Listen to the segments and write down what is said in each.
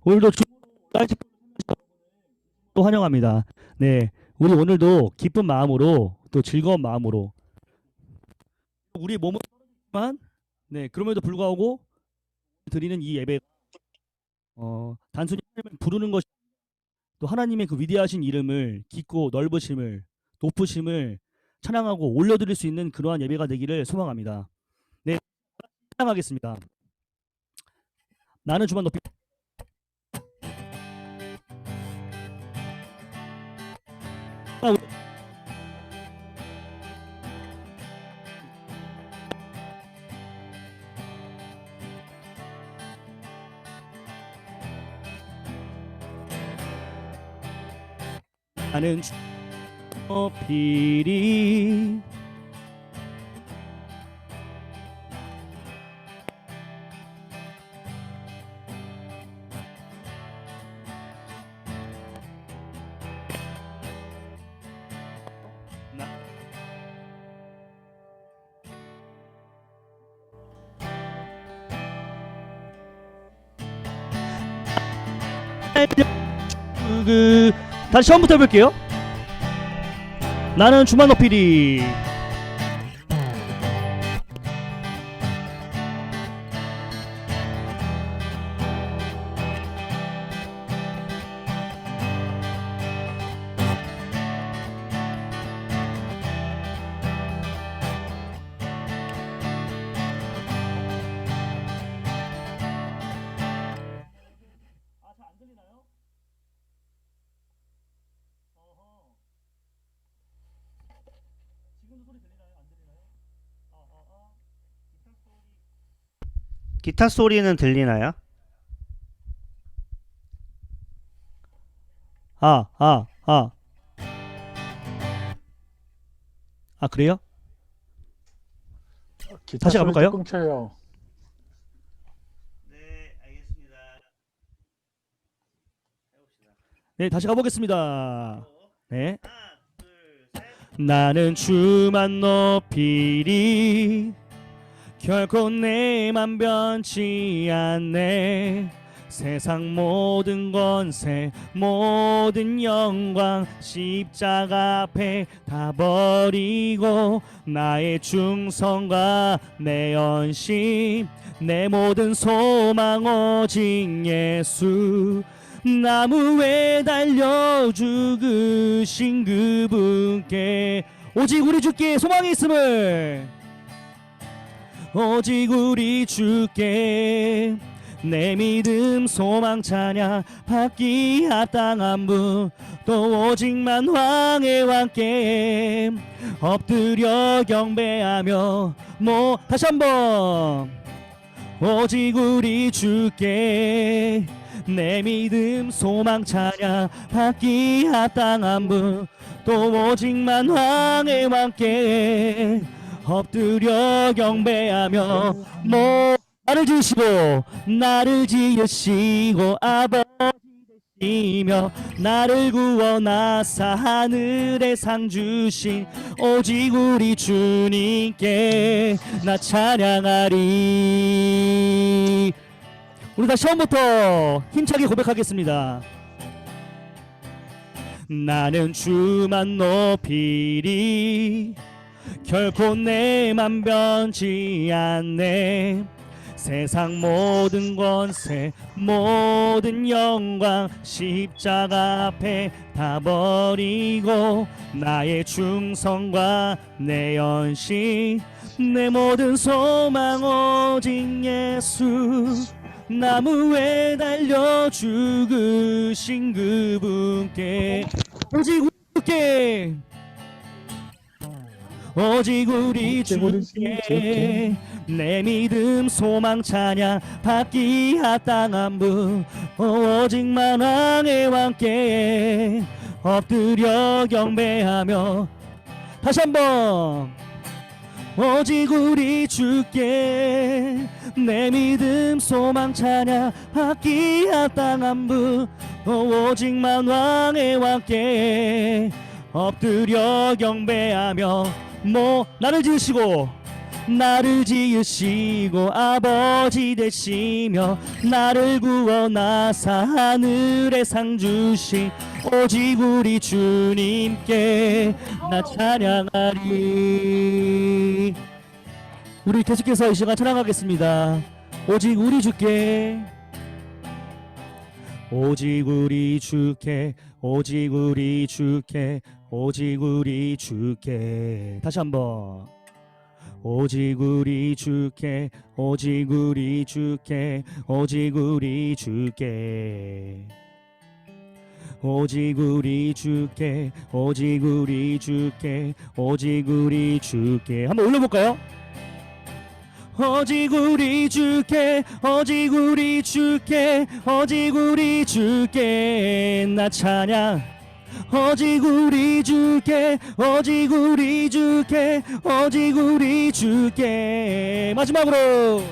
오늘도 또 환영합니다. 네, 우리 오늘도 기쁜 마음으로 또 즐거운 마음으로 우리 몸은 네 그럼에도 불구하고 드리는 이 예배 단순히 하나님을 부르는 것이 또 하나님의 그 위대하신 이름을 깊고 넓으심을 높으심을 찬양하고 올려드릴 수 있는 그러한 예배가 되기를 소망합니다. 네, 찬양하겠습니다. 나는 주만 높이 나는 주 높이리 다시 처음부터 해볼게요. 나는 주만 높이리 기타 소리는 들리나요? 그래요? 기타 다시 소리 가볼까요? 조금 쳐요. 네, 알겠습니다. 해봅시다. 네, 다시 가보겠습니다. 네, 하나, 둘, 셋. 나는 주만 높이리 결코 내만 변치 않네 세상 모든 권세 모든 영광 십자가 앞에 다 버리고 나의 충성과 내 연심 내 모든 소망 오직 예수 나무에 달려 죽으신 그분께 오직 우리 주께 소망이 있음을 오직 우리 주께 내 믿음 소망 찬양 받기 합당한 분 또 오직만 왕의 왕께 엎드려 경배하며 다시 한번 오직 우리 주께 내 믿음 소망 찬양 받기 합당한 분 또 오직만 왕의 왕께 엎드려 경배하며 나를 지으시고 아버지 되시며 나를 구원하사 하늘에 상 주신 오직 우리 주님께 나 찬양하리. 우리 다시 처음부터 힘차게 고백하겠습니다. 나는 주만 높이리 결코 내만 변치 않네 세상 모든 권세 모든 영광 십자가 앞에 다 버리고 나의 충성과 내 연신 내 모든 소망 오직 예수 나무에 달려 죽으신 그분께 오직 우리께 오직 우리 주께 내 믿음 소망 찬양 받기 합당한 분 오직만 왕의 왕께 엎드려 경배하며 다시 한번 오직 우리 주께 내 믿음 소망 찬양 받기 합당한 분 오직만 왕의 왕께 엎드려 경배하며 나를 지으시고 나를 지으시고 아버지 되시며 나를 구원하사 하늘의 상 주신 오직 우리 주님께 나 찬양하리. 우리 계속해서 이 시간 찬양하겠습니다. 오직 우리 주께, 오직 우리 주께, 오직 우리 주께, 오직 우리 주께. 다시 한번. 오직 우리 주께, 오직 우리 주께, 오직 우리 주께. 오직 우리 주께, 오직 우리 주께, 오직 우리 주께. 한번 올려볼까요? 오직 우리 주께, 오직 우리 주께, 오직 우리 주께 나 찬양. 오직 우리 주께, 오직 우리 주께, 오직 우리 주께. 마지막으로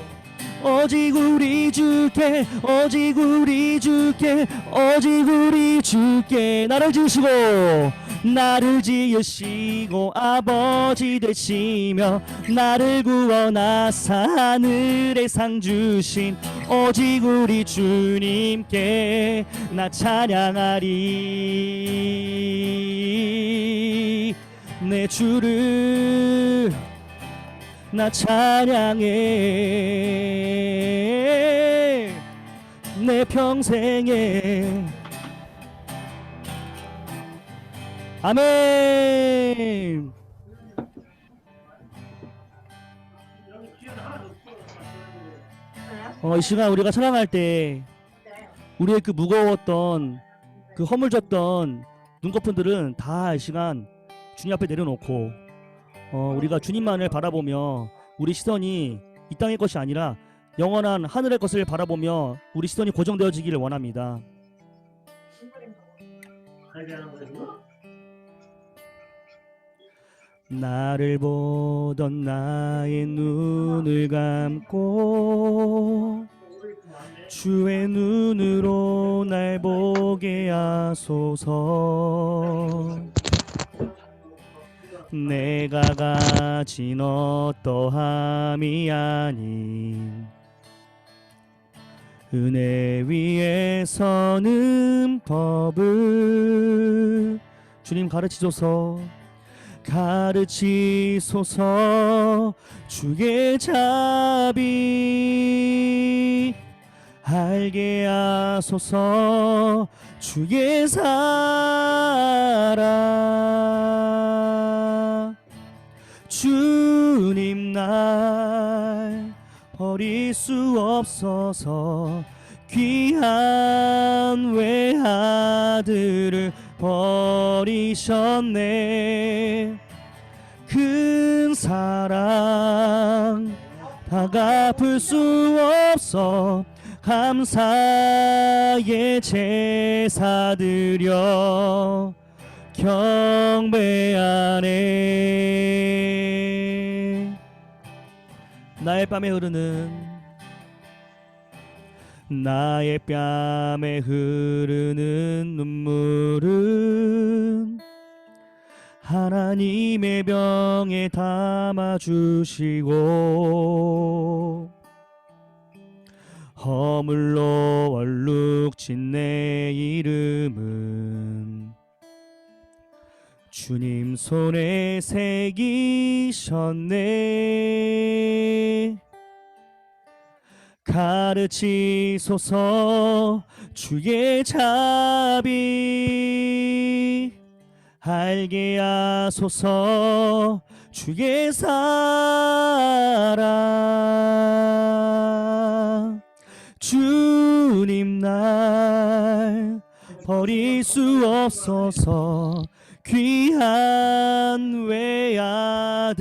오직 우리 주께, 오직 우리 주께, 오직 우리 주께. 나를 지으시고, 나를 지으시고 아버지 되시며 나를 구원하사 하늘의 상 주신 오직 우리 주님께 나 찬양하리. 내 주를 나 찬양해. 내 평생에 아멘. 이 시간 우리가 찬양할 때 우리의 그 무거웠던 그 허물졌던 눈꺼풀들은 다 이 시간 주님 앞에 내려놓고 우리가 주님만을 바라보며 우리 시선이 이 땅의 것이 아니라 영원한 하늘의 것을 바라보며 우리 시선이 고정되어지기를 원합니다. 나를 보던 나의 눈을 감고 주의 눈으로 날 보게 하소서. 내가 가진 어떠함이 아닌 은혜 위에 서는 법을 주님 가르치소서. 가르치소서. 주의 자비 알게 하소서. 주의 사랑 주님 날 버릴 수 없어서 귀한 외아들을 버리셨네. 큰 사랑 다 갚을 수 없어 감사의 제사 드려 경배하네. 나의 뺨에 흐르는 눈물은 하나님의 병에 담아주시고 허물로 얼룩진 내 이름은 주님 손에 새기셨네. 가르치소서. 주의 자비 알게 하소서. 주의 사랑 주님 날 버릴 수 없어서 귀한 외아들을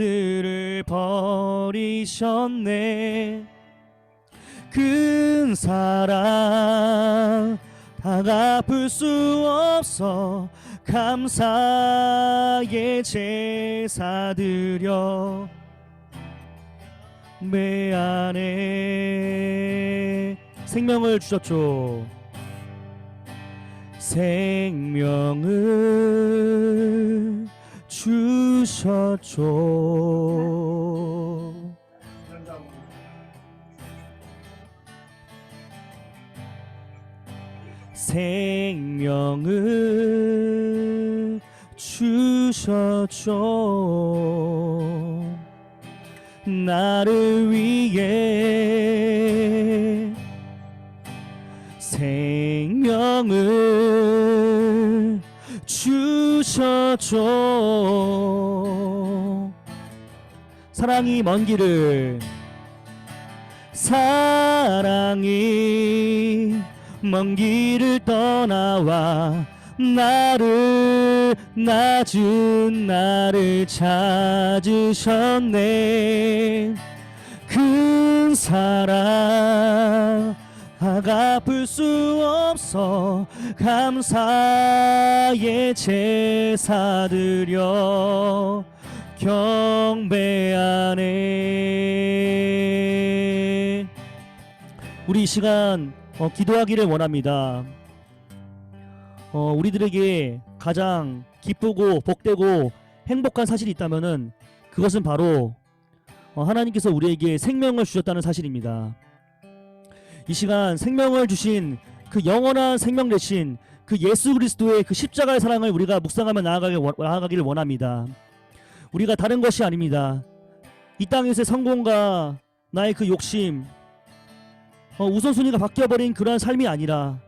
버리셨네. 큰 사랑 다 갚을 수 없어 감사의 제사 드려 매안에 생명을 주셨죠. 생명을 주셨죠. 생명을 주셨죠. 나를 위해 생명을 주셨죠. 사랑이 먼 길을 사랑이 먼 길을 떠나와 낮은 나를 찾으셨네. 큰 사랑 갚을 수 없어 감사의 제사 드려 경배하네. 우리 이 시간 기도하기를 원합니다. 우리들에게 가장 기쁘고 복되고 행복한 사실이 있다면은 그것은 바로 하나님께서 우리에게 생명을 주셨다는 사실입니다. 이 시간 생명을 주신 그 영원한 생명 대신 그 예수 그리스도의 그 십자가의 사랑을 우리가 묵상하며 나아가기를 원합니다. 우리가 다른 것이 아닙니다. 이 땅에서의 성공과 나의 그 욕심, 우선순위가 바뀌어버린 그러한 삶이 아니라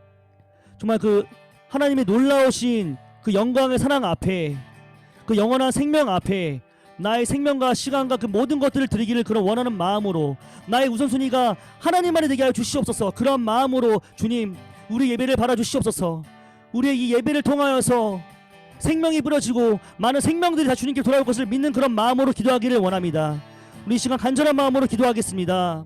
정말 그 하나님의 놀라우신 그 영광의 사랑 앞에, 그 영원한 생명 앞에 나의 생명과 시간과 그 모든 것들을 드리기를 그런 원하는 마음으로 나의 우선순위가 하나님만이 되게 하여 주시옵소서. 그런 마음으로 주님 우리 예배를 받아주시옵소서. 우리의 이 예배를 통하여서 생명이 부러지고 많은 생명들이 다 주님께 돌아올 것을 믿는 그런 마음으로 기도하기를 원합니다. 우리 이 시간 간절한 마음으로 기도하겠습니다.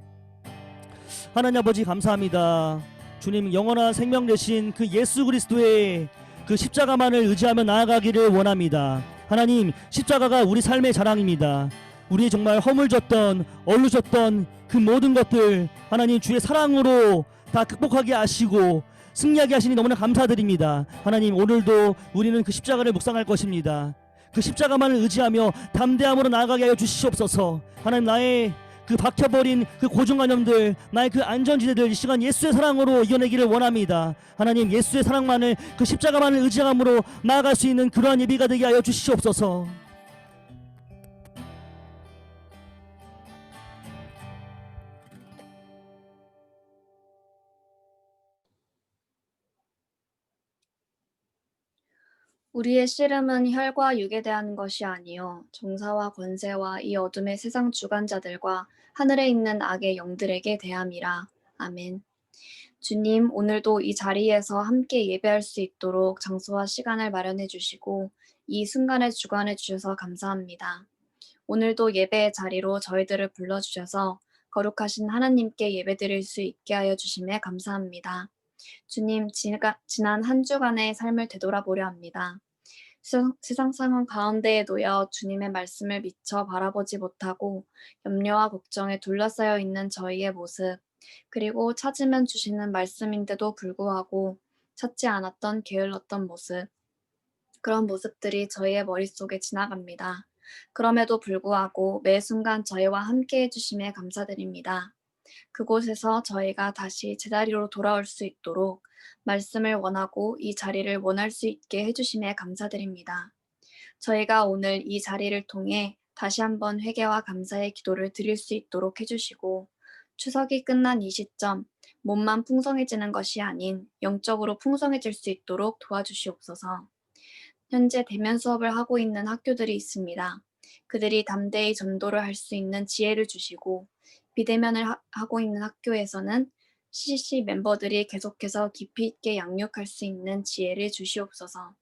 하나님 아버지 감사합니다. 주님 영원한 생명 되신 그 예수 그리스도의 그 십자가만을 의지하며 나아가기를 원합니다. 하나님 십자가가 우리 삶의 자랑입니다. 우리 정말 허물졌던 얼루졌던 그 모든 것들 하나님 주의 사랑으로 다 극복하게 하시고 승리하게 하시니 너무나 감사드립니다. 하나님 오늘도 우리는 그 십자가를 묵상할 것입니다. 그 십자가만을 의지하며 담대함으로 나아가게 하여 주시옵소서. 하나님 나의 그 박혀버린 그 고정관념들 나의 그 안전지대들 이 시간 예수의 사랑으로 이겨내기를 원합니다. 하나님 예수의 사랑만을 그 십자가만을 의지함으로 나아갈 수 있는 그러한 예비가 되게 하여 주시옵소서. 우리의 씨름은 혈과 육에 대한 것이 아니요 정사와 권세와 이 어둠의 세상 주관자들과 하늘에 있는 악의 영들에게 대함이라. 아멘. 주님, 오늘도 이 자리에서 함께 예배할 수 있도록 장소와 시간을 마련해 주시고 이 순간에 주관해 주셔서 감사합니다. 오늘도 예배의 자리로 저희들을 불러주셔서 거룩하신 하나님께 예배드릴 수 있게 하여 주심에 감사합니다. 주님, 지난 한 주간의 삶을 되돌아보려 합니다. 세상 상황 가운데에 놓여 주님의 말씀을 미처 바라보지 못하고 염려와 걱정에 둘러싸여 있는 저희의 모습, 그리고 찾으면 주시는 말씀인데도 불구하고 찾지 않았던 게을렀던 모습, 그런 모습들이 저희의 머릿속에 지나갑니다. 그럼에도 불구하고 매 순간 저희와 함께 해주심에 감사드립니다. 그곳에서 저희가 다시 제자리로 돌아올 수 있도록 말씀을 원하고 이 자리를 원할 수 있게 해주심에 감사드립니다. 저희가 오늘 이 자리를 통해 다시 한번 회개와 감사의 기도를 드릴 수 있도록 해주시고 추석이 끝난 이 시점 몸만 풍성해지는 것이 아닌 영적으로 풍성해질 수 있도록 도와주시옵소서. 현재 대면 수업을 하고 있는 학교들이 있습니다. 그들이 담대히 전도를 할 수 있는 지혜를 주시고 비대면을 하고 있는 학교에서는 CCC 멤버들이 계속해서 깊이 있게 양육할 수 있는 지혜를 주시옵소서.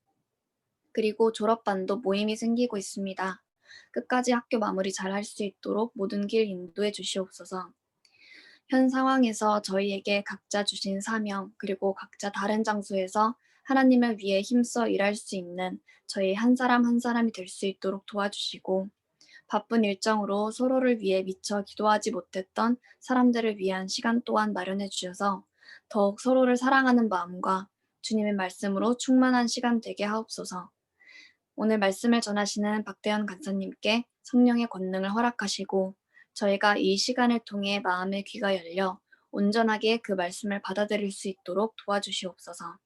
그리고 졸업반도 모임이 생기고 있습니다. 끝까지 학교 마무리 잘 할 수 있도록 모든 길 인도해 주시옵소서. 현 상황에서 저희에게 각자 주신 사명, 그리고 각자 다른 장소에서 하나님을 위해 힘써 일할 수 있는 저희 한 사람 한 사람이 될 수 있도록 도와주시고 바쁜 일정으로 서로를 위해 미처 기도하지 못했던 사람들을 위한 시간 또한 마련해 주셔서 더욱 서로를 사랑하는 마음과 주님의 말씀으로 충만한 시간 되게 하옵소서. 오늘 말씀을 전하시는 박대현 간사님께 성령의 권능을 허락하시고 저희가 이 시간을 통해 마음의 귀가 열려 온전하게 그 말씀을 받아들일 수 있도록 도와주시옵소서.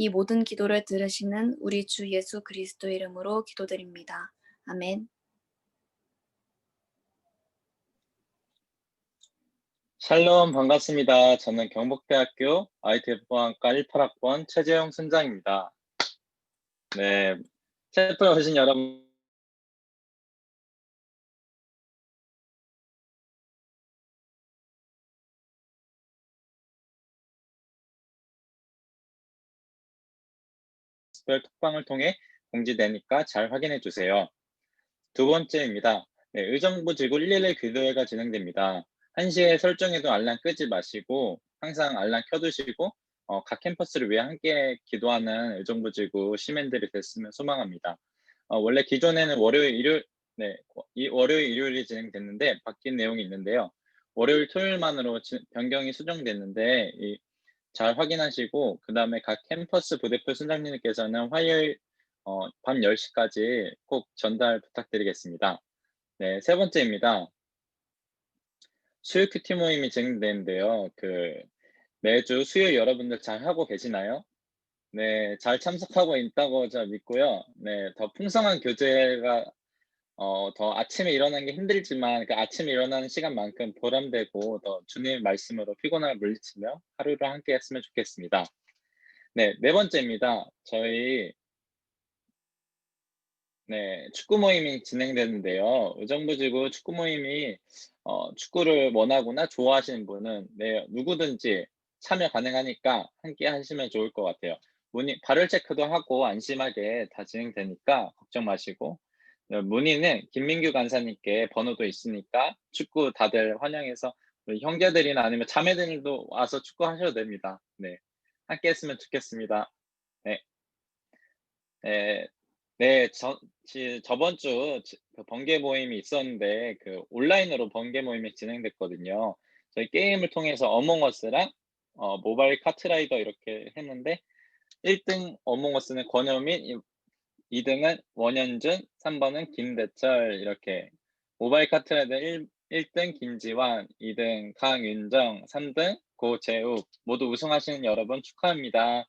이 모든 기도를 들으시는 우리 주 예수 그리스도 이름으로 기도드립니다. 아멘. 샬롬 반갑습니다. 저는 경북대학교 ITF학과 18학번 최재영 순장입니다. 네, 채플 오신 여러분 별 톡방을 통해 공지되니까 잘 확인해 주세요. 두 번째입니다. 네, 의정부 지구 111 기도회가 진행됩니다. 1시에 설정해도 알람 끄지 마시고 항상 알람 켜두시고 각 캠퍼스를 위해 함께 기도하는 의정부 지구 시민들이 됐으면 소망합니다. 원래 기존에는 월요일, 일요일, 네, 월요일, 일요일이 진행됐는데 바뀐 내용이 있는데요. 월요일, 토요일만으로 변경이 수정됐는데 잘 확인하시고 그 다음에 각 캠퍼스 부대표 순장님께서는 화요일 밤 10시까지 꼭 전달 부탁드리겠습니다. 네, 세 번째입니다. 수요 큐티 모임이 진행되는데요. 매주 수요 여러분들 잘 하고 계시나요? 네, 잘 참석하고 있다고 저 믿고요. 네, 더 풍성한 교제가 더 아침에 일어나는 게 힘들지만 그 아침에 일어나는 시간만큼 보람되고 더 주님 말씀으로 피곤함을 물리치며 하루를 함께 했으면 좋겠습니다. 네, 네 번째입니다. 저희 축구 모임이 진행되는데요. 의정부지구 축구 모임이 축구를 원하거나 좋아하시는 분은 누구든지 참여 가능하니까 함께 하시면 좋을 것 같아요. 발열 체크도 하고 안심하게 다 진행되니까 걱정 마시고 문의는 김민규 간사님께 번호도 있으니까 축구 다들 환영해서 우리 형제들이나 아니면 자매들도 와서 축구하셔도 됩니다. 네, 함께 했으면 좋겠습니다. 네. 네, 저번 주 그 번개 모임이 있었는데 온라인으로 번개 모임이 진행됐거든요. 저희 게임을 통해서 어몽어스랑 모바일 카트라이더 이렇게 했는데 1등 어몽어스는 권효민, 2등은 원현준, 3번은 김대철 이렇게 모바일 카트라이더 1등 김지환, 2등 강윤정, 3등 고재욱 모두 우승하시는 여러분 축하합니다.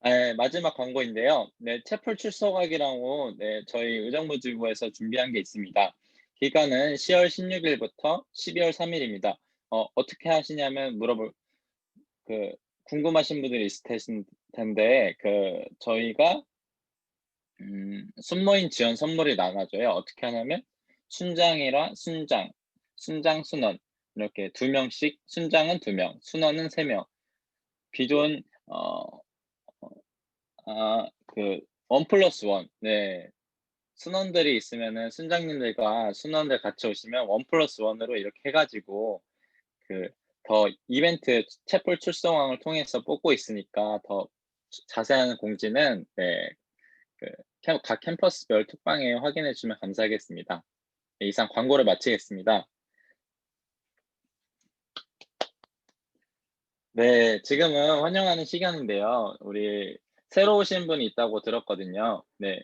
네, 마지막 광고인데요. 네, 채플 출석하기라고 저희 의정부지구에서 준비한 게 있습니다. 기간은 10월 16일부터 12월 3일입니다. 어떻게 하시냐면 궁금하신 분들이 있을 텐데, 저희가 순모임 지원 선물이 나눠져요. 어떻게 하냐면 순장이랑 순장 순원 이렇게 2명씩, 순장은 2명, 순원은 3명. 기존 1+1. 네. 순원들이 있으면은 순장님들과 순원들 같이 오시면 1+1으로 이렇게 해가지고 더 이벤트 채플 출석왕을 통해서 뽑고 있으니까 더 자세한 공지는 각 캠퍼스별 톡방에 확인해 주시면 감사하겠습니다. 네, 이상 광고를 마치겠습니다. 네, 지금은 환영하는 시간인데요. 우리 새로 오신 분이 있다고 들었거든요. 네,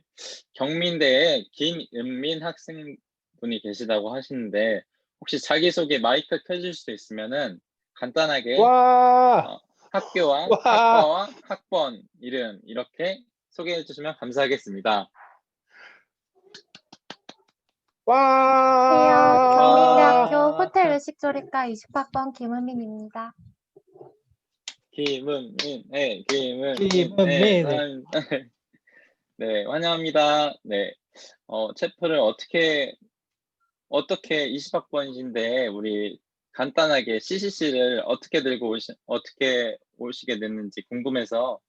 경민대에 김은민 학생분이 계시다고 하시는데 혹시 자기소개 마이크 켜줄 수 있으면은 간단하게 와, 학교와 와, 학과와 학번 이름 이렇게 소개해 주시면 감사하겠습니다. 와. 경민대학교 호텔 외식조리과 20학번 김은민입니다. 김은민. 네, 환영합니다. 네, 채플을 어떻게 20학번이신데 우리 간단하게 CCC를 어떻게 어떻게 오시게 됐는지 궁금해서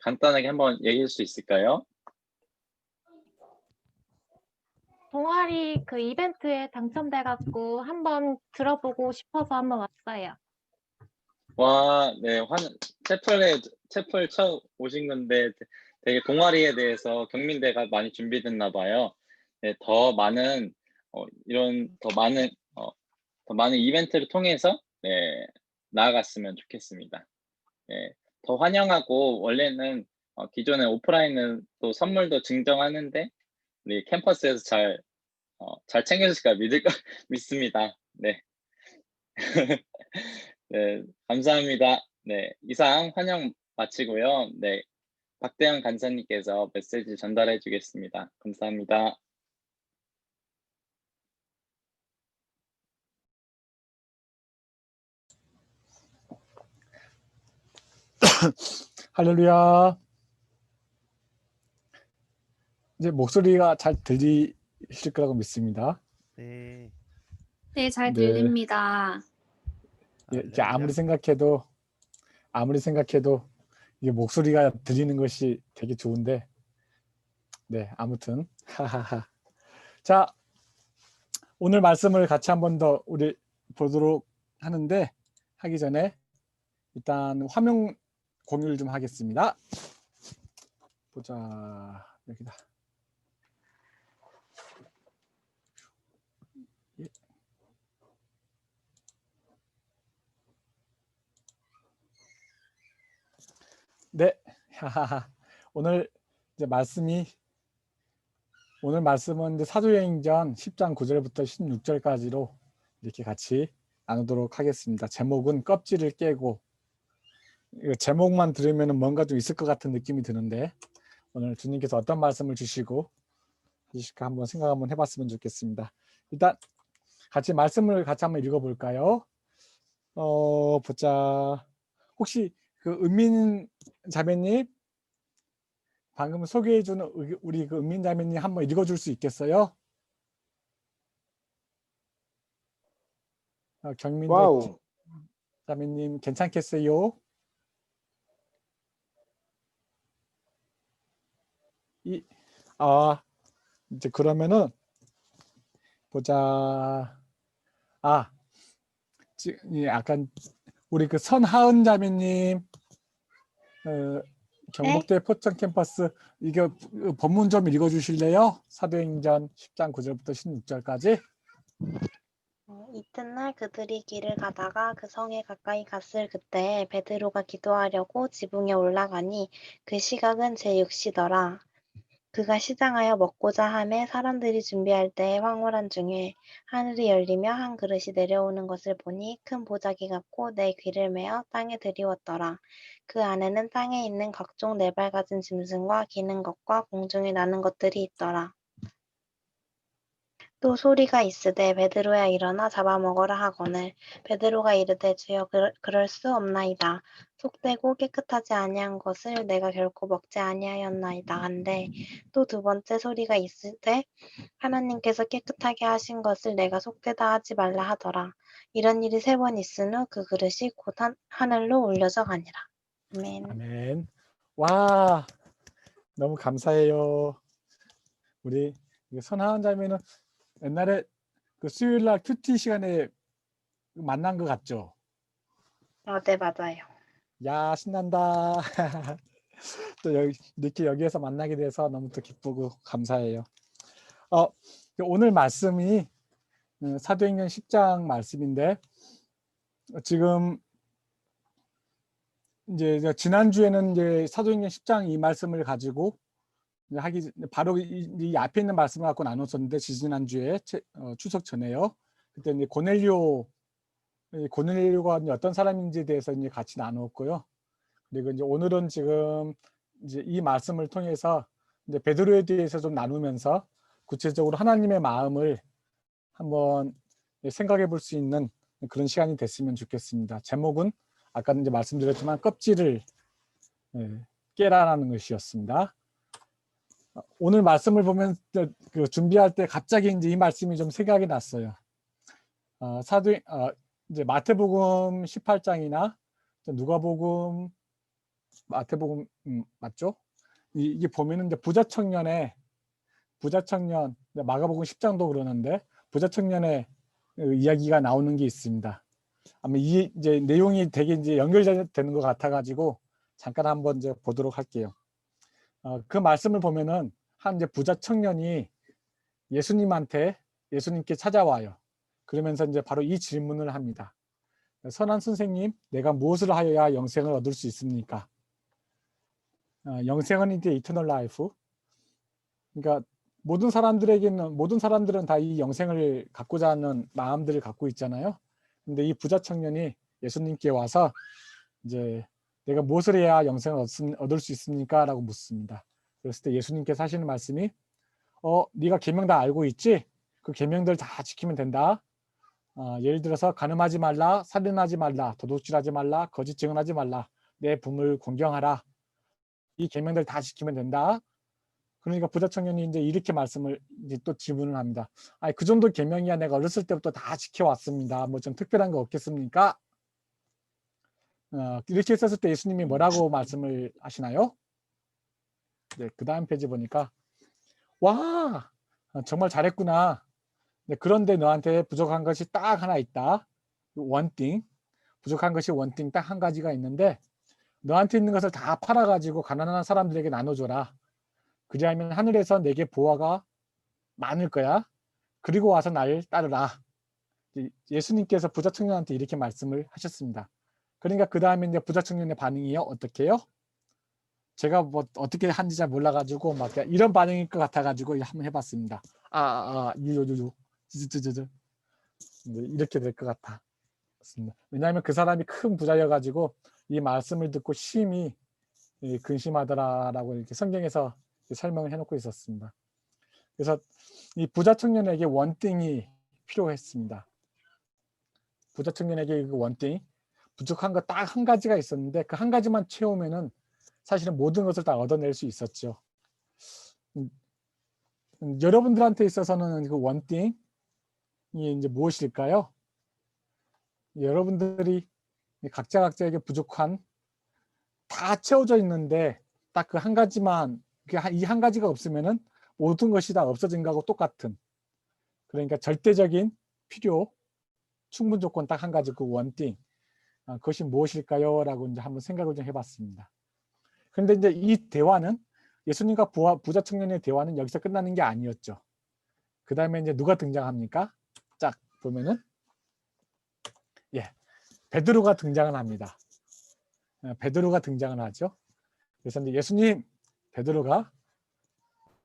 간단하게 한번 얘기해 줄 수 있을까요? 동아리 이벤트에 당첨돼갖고 한번 들어보고 싶어서 한번 왔어요. 와, 네, 채플 처음 오신 건데 되게 동아리에 대해서 경민대가 많이 준비됐나 봐요. 네, 더 많은 더 많은 이벤트를 통해서 나아갔으면 좋겠습니다. 네, 더 환영하고 원래는 기존에 오프라인은 또 선물도 증정하는데 우리 캠퍼스에서 잘 챙겨주실까 믿습니다. 네. 네, 감사합니다. 네, 이상 환영 마치고요. 네, 박대현 간사님께서 메시지 전달해 주겠습니다. 감사합니다. 할렐루야. 이제 목소리가 잘 들리실 거라고 믿습니다. 네. 네, 잘 네. 들립니다. 이게 아무리 생각해도 이게 목소리가 들리는 것이 되게 좋은데, 네, 아무튼 하하하. 자, 오늘 말씀을 같이 한 번 더 우리 보도록 하는데, 하기 전에 일단 화면 공유를 좀 하겠습니다. 보자, 여기다. 예. 네, 하하하. 오늘 말씀은 이제 사도행전 10장 9절부터 16절까지로 이렇게 같이 나누도록 하겠습니다. 제목은 껍질을 깨고. 이거 제목만 들으면 뭔가 좀 있을 것 같은 느낌이 드는데, 오늘 주님께서 어떤 말씀을 주실까 한번 생각 한번 해봤으면 좋겠습니다. 일단 같이 말씀을 같이 한번 읽어볼까요? 보자. 혹시 그 은민 자매님, 방금 소개해주는 우리 그 은민 자매님 한번 읽어줄 수 있겠어요? 경민대 와우. 자매님 괜찮겠어요? 이제 그러면은 보자. 약간 우리 그 선하은 자매님, 경북대 포천 캠퍼스 이게 본문 좀 읽어주실래요? 사도행전 10장 9절부터 16절까지. 이튿날 그들이 길을 가다가 그 성에 가까이 갔을 그때 베드로가 기도하려고 지붕에 올라가니 그 시각은 제6시더라. 그가 시장하여 먹고자 하매 사람들이 준비할 때에 황홀한 중에 하늘이 열리며 한 그릇이 내려오는 것을 보니 큰 보자기 같고 내 귀를 메어 땅에 들이웠더라. 그 안에는 땅에 있는 각종 네 발 가진 짐승과 기는 것과 공중에 나는 것들이 있더라. 또 소리가 있으되 베드로야 일어나 잡아먹어라 하거늘 베드로가 이르되 주여 그럴 수 없나이다. 속되고 깨끗하지 아니한 것을 내가 결코 먹지 아니하였나이다 한데 또 두 번째 소리가 있으되 하나님께서 깨끗하게 하신 것을 내가 속되다 하지 말라 하더라. 이런 일이 3번 있은 후 그 그릇이 곧 하늘로 올려져 가니라. 아멘. 아멘. 와, 너무 감사해요. 우리 선하은 자매는 옛날에 그 수요일날 큐티 시간에 만난 것 같죠? 네, 맞아요. 야, 신난다. 또 이렇게 여기에서 만나게 돼서 너무 또 기쁘고 감사해요. 오늘 말씀이 사도행전 10장 말씀인데, 지금 이제 지난주에는 이제 사도행전 10장 이 말씀을 가지고 바로 이 앞에 있는 말씀을 갖고 나눴었는데, 지난주에 추석 전에요. 그때 이제 고넬료가 어떤 사람인지에 대해서 이제 같이 나누었고요. 그리고 이제 오늘은 지금 이제 이 말씀을 통해서 이제 베드로에 대해서 좀 나누면서 구체적으로 하나님의 마음을 한번 생각해 볼 수 있는 그런 시간이 됐으면 좋겠습니다. 제목은 아까 이제 말씀드렸지만 껍질을 깨라라는 것이었습니다. 오늘 말씀을 보면 그 준비할 때 갑자기 이제 이 말씀이 좀 생각이 났어요. 이제 마태복음 18장이나 누가복음, 마태복음 맞죠? 이게 보면은 이제 부자 청년, 마가복음 10장도 그러는데 부자 청년의 이야기가 나오는 게 있습니다. 아마 이제 내용이 되게 이제 연결되는 것 같아가지고 잠깐 한번 이제 보도록 할게요. 그 말씀을 보면은 한 이제 부자 청년이 예수님께 찾아와요. 그러면서 이제 바로 이 질문을 합니다. 선한 선생님, 내가 무엇을 하여야 영생을 얻을 수 있습니까? 영생은 이제 이터널 라이프. 그러니까 모든 사람들은 다 이 영생을 갖고자 하는 마음들을 갖고 있잖아요. 근데 이 부자 청년이 예수님께 와서 이제 내가 무엇을 해야 영생을 얻을 수 있습니까? 라고 묻습니다. 그랬을 때 예수님께서 하시는 말씀이 네가 계명 다 알고 있지? 그 계명들 다 지키면 된다. 예를 들어서 간음하지 말라, 살인하지 말라, 도둑질하지 말라, 거짓 증언하지 말라, 내 부모를 공경하라. 이 계명들 다 지키면 된다. 그러니까 부자 청년이 이제 이렇게 말씀을 이제 또 질문을 합니다. 아니, 그 정도 계명이야 내가 어렸을 때부터 다 지켜왔습니다. 뭐 좀 특별한 거 없겠습니까? 이렇게 했었을 때 예수님이 뭐라고 말씀을 하시나요? 네, 그 다음 페이지 보니까 와, 정말 잘했구나. 네, 그런데 너한테 부족한 것이 딱 하나 있다. 원띵. 부족한 것이 원띵 딱 한 가지가 있는데 너한테 있는 것을 다 팔아가지고 가난한 사람들에게 나눠줘라. 그리하면 하늘에서 내게 보화가 많을 거야. 그리고 와서 날 따르라. 예수님께서 부자 청년한테 이렇게 말씀을 하셨습니다. 그러니까 그 다음에 이제 부자 청년의 반응이요. 어떻게 해요? 제가 뭐 어떻게 하는지 잘 몰라가지고 막 이런 반응일 것 같아가지고 한번 해봤습니다. 이렇게 될 것 같아. 왜냐하면 그 사람이 큰 부자여가지고 이 말씀을 듣고 심히 근심하더라라고 이렇게 성경에서 설명을 해놓고 있었습니다. 그래서 이 부자 청년에게 원띵이 필요했습니다. 부자 청년에게 그 원띵, 부족한 거 딱 한 가지가 있었는데 그 한 가지만 채우면은 사실은 모든 것을 다 얻어낼 수 있었죠. 여러분들한테 있어서는 그 원띵이 이제 무엇일까요? 여러분들이 각자에게 부족한 다 채워져 있는데 딱 그 한 가지만 이 한 가지가 없으면은 모든 것이 다 없어진 거하고 똑같은, 그러니까 절대적인 필요 충분 조건 딱 한 가지, 그 원띵, 그것이 무엇일까요? 라고 이제 한번 생각을 좀 해봤습니다. 그런데 이제 이 대화는 예수님과 부자 청년의 대화는 여기서 끝나는 게 아니었죠. 그 다음에 이제 누가 등장합니까? 쫙 보면은 베드로가 등장을 합니다. 베드로가 등장을 하죠. 그래서 이제 베드로가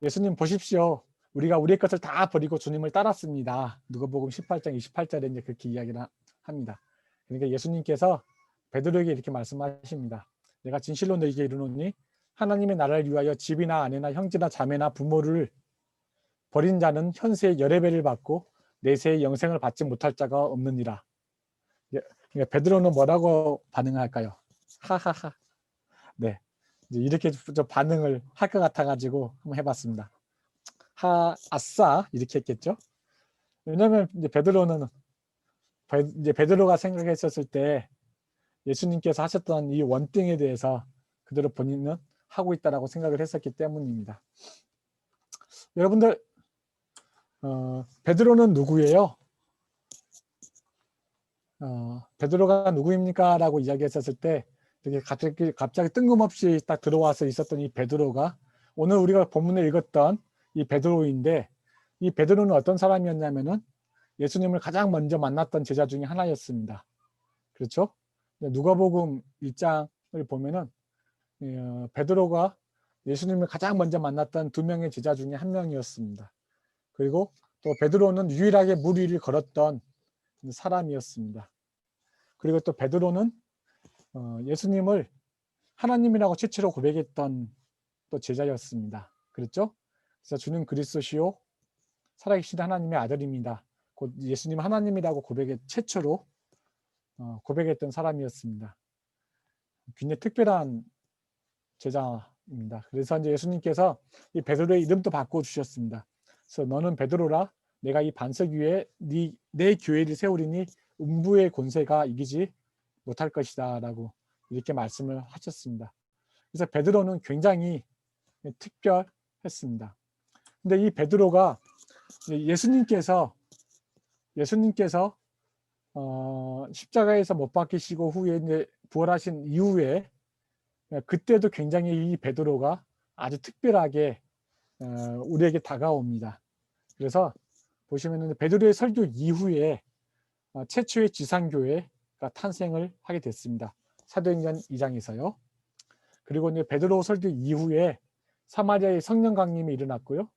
예수님 보십시오. 우리가 우리의 것을 다 버리고 주님을 따랐습니다. 누가복음 18장 28절에 이제 그렇게 이야기를 합니다. 그러니까 예수님께서 베드로에게 이렇게 말씀하십니다. 내가 진실로 너희에게 이르노니 하나님의 나라를 위하여 집이나 아내나 형제나 자매나 부모를 버린 자는 현세의 열의 배를 받고 내세의 영생을 받지 못할 자가 없느니라. 그러니까 베드로는 뭐라고 반응할까요? 하하하. 네, 이제 이렇게 좀 반응을 할 것 같아가지고 한번 해봤습니다. 아싸 이렇게 했겠죠. 왜냐하면 이제 베드로가 생각했었을 때 예수님께서 하셨던 이 원띵에 대해서 그대로 본인은 하고 있다라고 생각을 했었기 때문입니다. 여러분들, 베드로는 누구예요? 베드로가 누구입니까? 라고 이야기했었을 때 되게 갑자기 뜬금없이 딱 들어와서 있었던 이 베드로가 오늘 우리가 본문에 읽었던 이 베드로인데, 이 베드로는 어떤 사람이었냐면은 예수님을 가장 먼저 만났던 제자 중에 하나였습니다. 그렇죠? 누가복음 1장을 보면은 베드로가 예수님을 가장 먼저 만났던 2명의 제자 중에 한 명이었습니다. 그리고 또 베드로는 유일하게 물 위를 걸었던 사람이었습니다. 그리고 또 베드로는 예수님을 하나님이라고 최초로 고백했던 또 제자였습니다. 그렇죠? 그래서 주는 그리스도시요 살아계신 하나님의 아들입니다. 곧 예수님 하나님이라고 최초로 고백했던 사람이었습니다. 굉장히 특별한 제자입니다. 그래서 이제 예수님께서 이 베드로의 이름도 바꿔주셨습니다. 그래서 너는 베드로라, 내가 이 반석 위에 내 교회를 세우리니 음부의 권세가 이기지 못할 것이다 라고 이렇게 말씀을 하셨습니다. 그래서 베드로는 굉장히 특별했습니다. 근데 이 베드로가 예수님께서 십자가에서 못 박히시고 후에 이제 부활하신 이후에 그때도 굉장히 이 베드로가 아주 특별하게 우리에게 다가옵니다. 그래서 보시면은 베드로의 설교 이후에 최초의 지상교회가 탄생을 하게 됐습니다. 사도행전 2장에서요. 그리고 이제 베드로 설교 이후에 사마리아의 성령 강림이 일어났고요.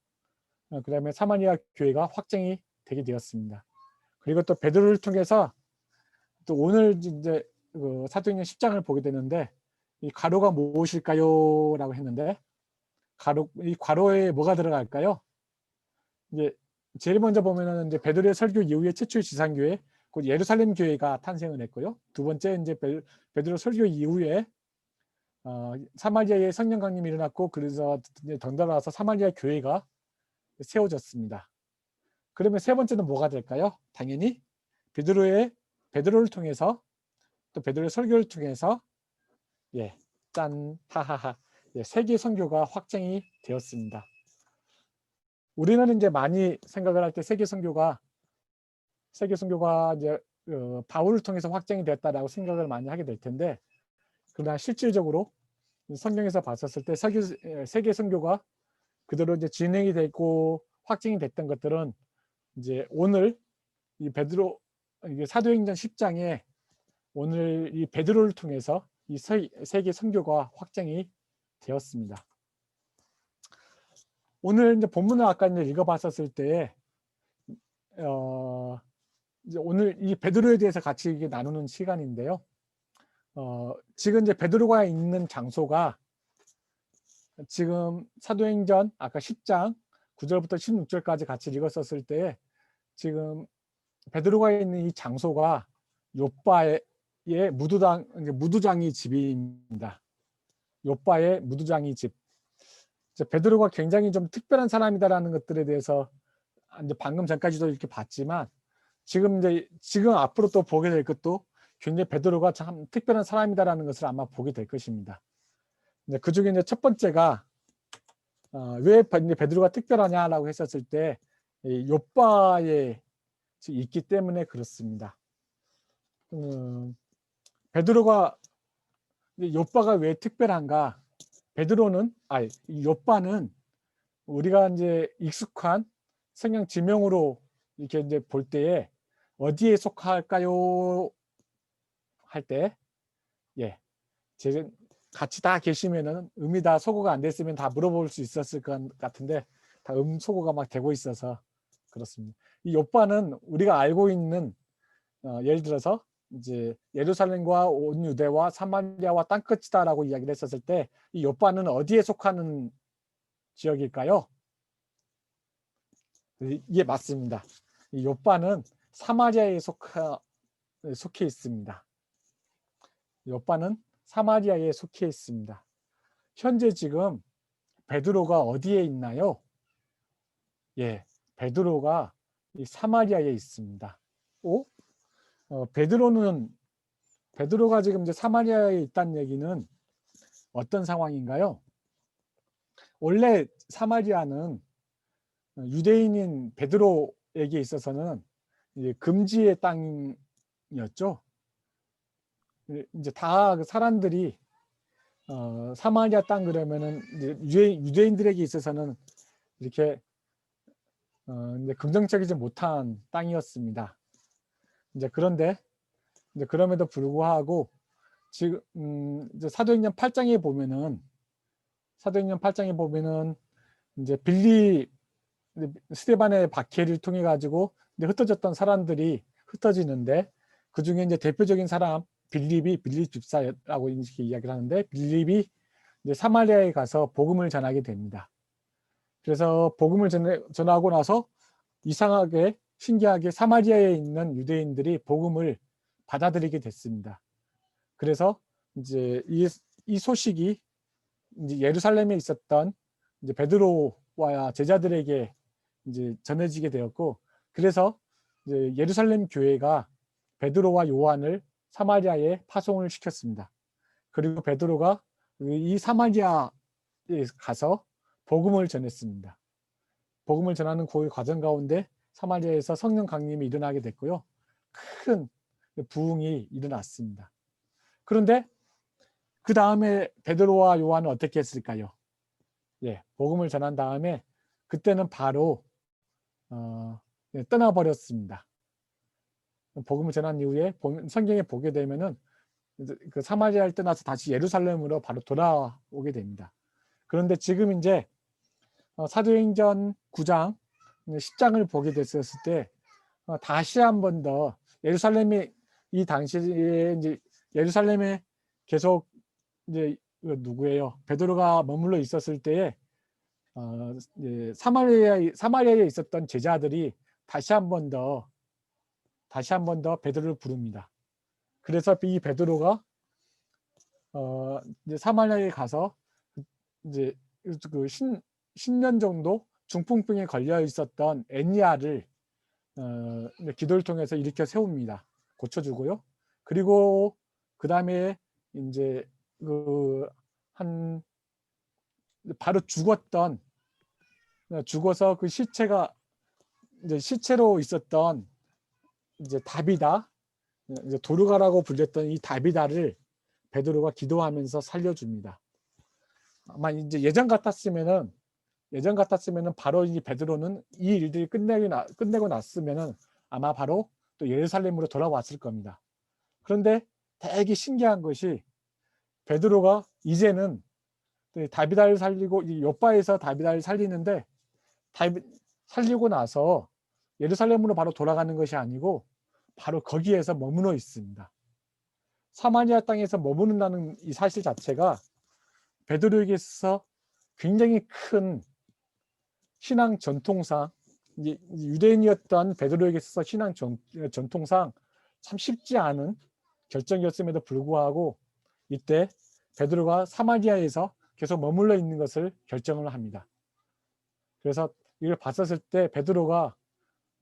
그 다음에 사마리아 교회가 확장이 되게 되었습니다. 그리고 또 베드로를 통해서 또 오늘 이제 그 사도행전 10장을 보게 되는데 이 괄호가 무엇일까요? 라고 했는데 이 괄호에 뭐가 들어갈까요? 이제 제일 먼저 보면은 이제 베드로의 설교 이후에 최초의 지상교회, 곧 예루살렘 교회가 탄생을 했고요. 두 번째 이제 베드로 설교 이후에 사마리아에 성령 강림이 일어났고 그래서 덩달아서 사마리아 교회가 세워졌습니다. 그러면 세 번째는 뭐가 될까요? 당연히 베드로를 통해서 또 베드로의 설교를 통해서 짠 하하하 세계 선교가 확장이 되었습니다. 우리는 이제 많이 생각을 할 때 세계 선교가 이제 바울을 통해서 확장이 됐다라고 생각을 많이 하게 될 텐데, 그러나 실질적으로 성경에서 봤었을 때 세계 선교가 그대로 이제 진행이 됐고 확증이 됐던 것들은 이제 오늘 이 베드로 사도행전 10장에 오늘 이 베드로를 통해서 이 세계 선교가 확장이 되었습니다. 오늘 이제 본문을 아까 이제 읽어봤었을 때 이제 오늘 이 베드로에 대해서 같이 나누는 시간인데요. 지금 이제 베드로가 있는 장소가 지금 사도행전 아까 10장 9절부터 16절까지 같이 읽었었을 때 지금 베드로가 있는 이 장소가 욥바의 무두장이 집입니다. 욥바의 무두장이 집. 베드로가 굉장히 좀 특별한 사람이다라는 것들에 대해서 이제 방금 전까지도 이렇게 봤지만 지금 앞으로 또 보게 될 것도 굉장히 베드로가 참 특별한 사람이다라는 것을 아마 보게 될 것입니다. 그 중에 이제 첫 번째가 왜 베드로가 특별하냐라고 했었을 때 욥바에 있기 때문에 그렇습니다. 욥바가 왜 특별한가? 욥바는 우리가 이제 익숙한 성경 지명으로 이렇게 이제 볼 때에 어디에 속할까요? 할 때, 같이 다 계시면은 다 소거가 안 됐으면 다 물어볼 수 있었을 것 같은데 다 소거가 막 되고 있어서 그렇습니다. 이 욥바는 우리가 알고 있는 예를 들어서 이제 예루살렘과 온 유대와 사마리아와 땅끝이다라고 이야기를 했었을 때 이 욥바는 어디에 속하는 지역일까요? 이게 맞습니다. 이 욥바는 사마리아에 속해 있습니다. 욥바는 사마리아에 속해 있습니다. 현재 지금 베드로가 어디에 있나요? 베드로가 이 사마리아에 있습니다. 베드로가 지금 이제 사마리아에 있다는 얘기는 어떤 상황인가요? 원래 사마리아는 유대인인 베드로에게 있어서는 이제 금지의 땅이었죠. 이제 다 사람들이 사마리아 땅 그러면은 이제 유대인들에게 있어서는 이렇게 이제 긍정적이지 못한 땅이었습니다. 그런데 그럼에도 불구하고 지금 이제 사도행전 8장에 보면은 이제 스데반의 박해를 통해 가지고 흩어졌던 사람들이 흩어지는데 그 중에 이제 대표적인 사람 빌립 집사라고 이렇게 이야기를 하는데 빌립이 이제 사마리아에 가서 복음을 전하게 됩니다. 그래서 복음을 전하고 나서 이상하게 신기하게 사마리아에 있는 유대인들이 복음을 받아들이게 됐습니다. 그래서 이제 이 소식이 이제 예루살렘에 있었던 이제 베드로와 제자들에게 이제 전해지게 되었고, 그래서 이제 예루살렘 교회가 베드로와 요한을 사마리아에 파송을 시켰습니다. 그리고 베드로가 이 사마리아에 가서 복음을 전했습니다. 복음을 전하는 그 과정 가운데 사마리아에서 성령 강림이 일어나게 됐고요. 큰 부흥이 일어났습니다. 그런데 그 다음에 베드로와 요한은 어떻게 했을까요? 복음을 전한 다음에 그때는 바로 떠나버렸습니다. 복음을 전한 이후에 성경에 보게 되면은 그 사마리아를 떠나서 다시 예루살렘으로 바로 돌아오게 됩니다. 그런데 지금 이제 사도행전 9장, 10장을 보게 됐었을 때 다시 한 번 더 예루살렘에 이 당시에 이제 예루살렘에 계속 이제 누구예요? 베드로가 머물러 있었을 때에 이제 사마리아에 있었던 제자들이 다시 한 번 더 베드로를 부릅니다. 그래서 이 베드로가 이제 사마리아에 가서 이제 그 10년 정도 중풍병에 걸려 있었던 애니아를 기도를 통해서 일으켜 세웁니다. 고쳐주고요. 그리고 그 다음에 이제 바로 죽어서 그 시체가 이제 시체로 있었던 이제 다비다, 이제 도르가라고 불렸던 이 다비다를 베드로가 기도하면서 살려줍니다. 아마 이제 예전 같았으면은 바로 이 베드로는 이 일들이 끝내고 났으면은 아마 바로 또 예루살렘으로 돌아왔을 겁니다. 그런데 되게 신기한 것이 베드로가 이제는 다비다를 살리고 요바에서 다비다를 살리는데 살리고 나서 예루살렘으로 바로 돌아가는 것이 아니고 바로 거기에서 머무르 있습니다. 사마리아 땅에서 머무른다는 이 사실 자체가 베드로에게 있어서 굉장히 큰 신앙 전통상, 유대인이었던 베드로에게 있어서 신앙 전통상 참 쉽지 않은 결정이었음에도 불구하고 이때 베드로가 사마리아에서 계속 머물러 있는 것을 결정을 합니다. 그래서 이걸 봤었을 때 베드로가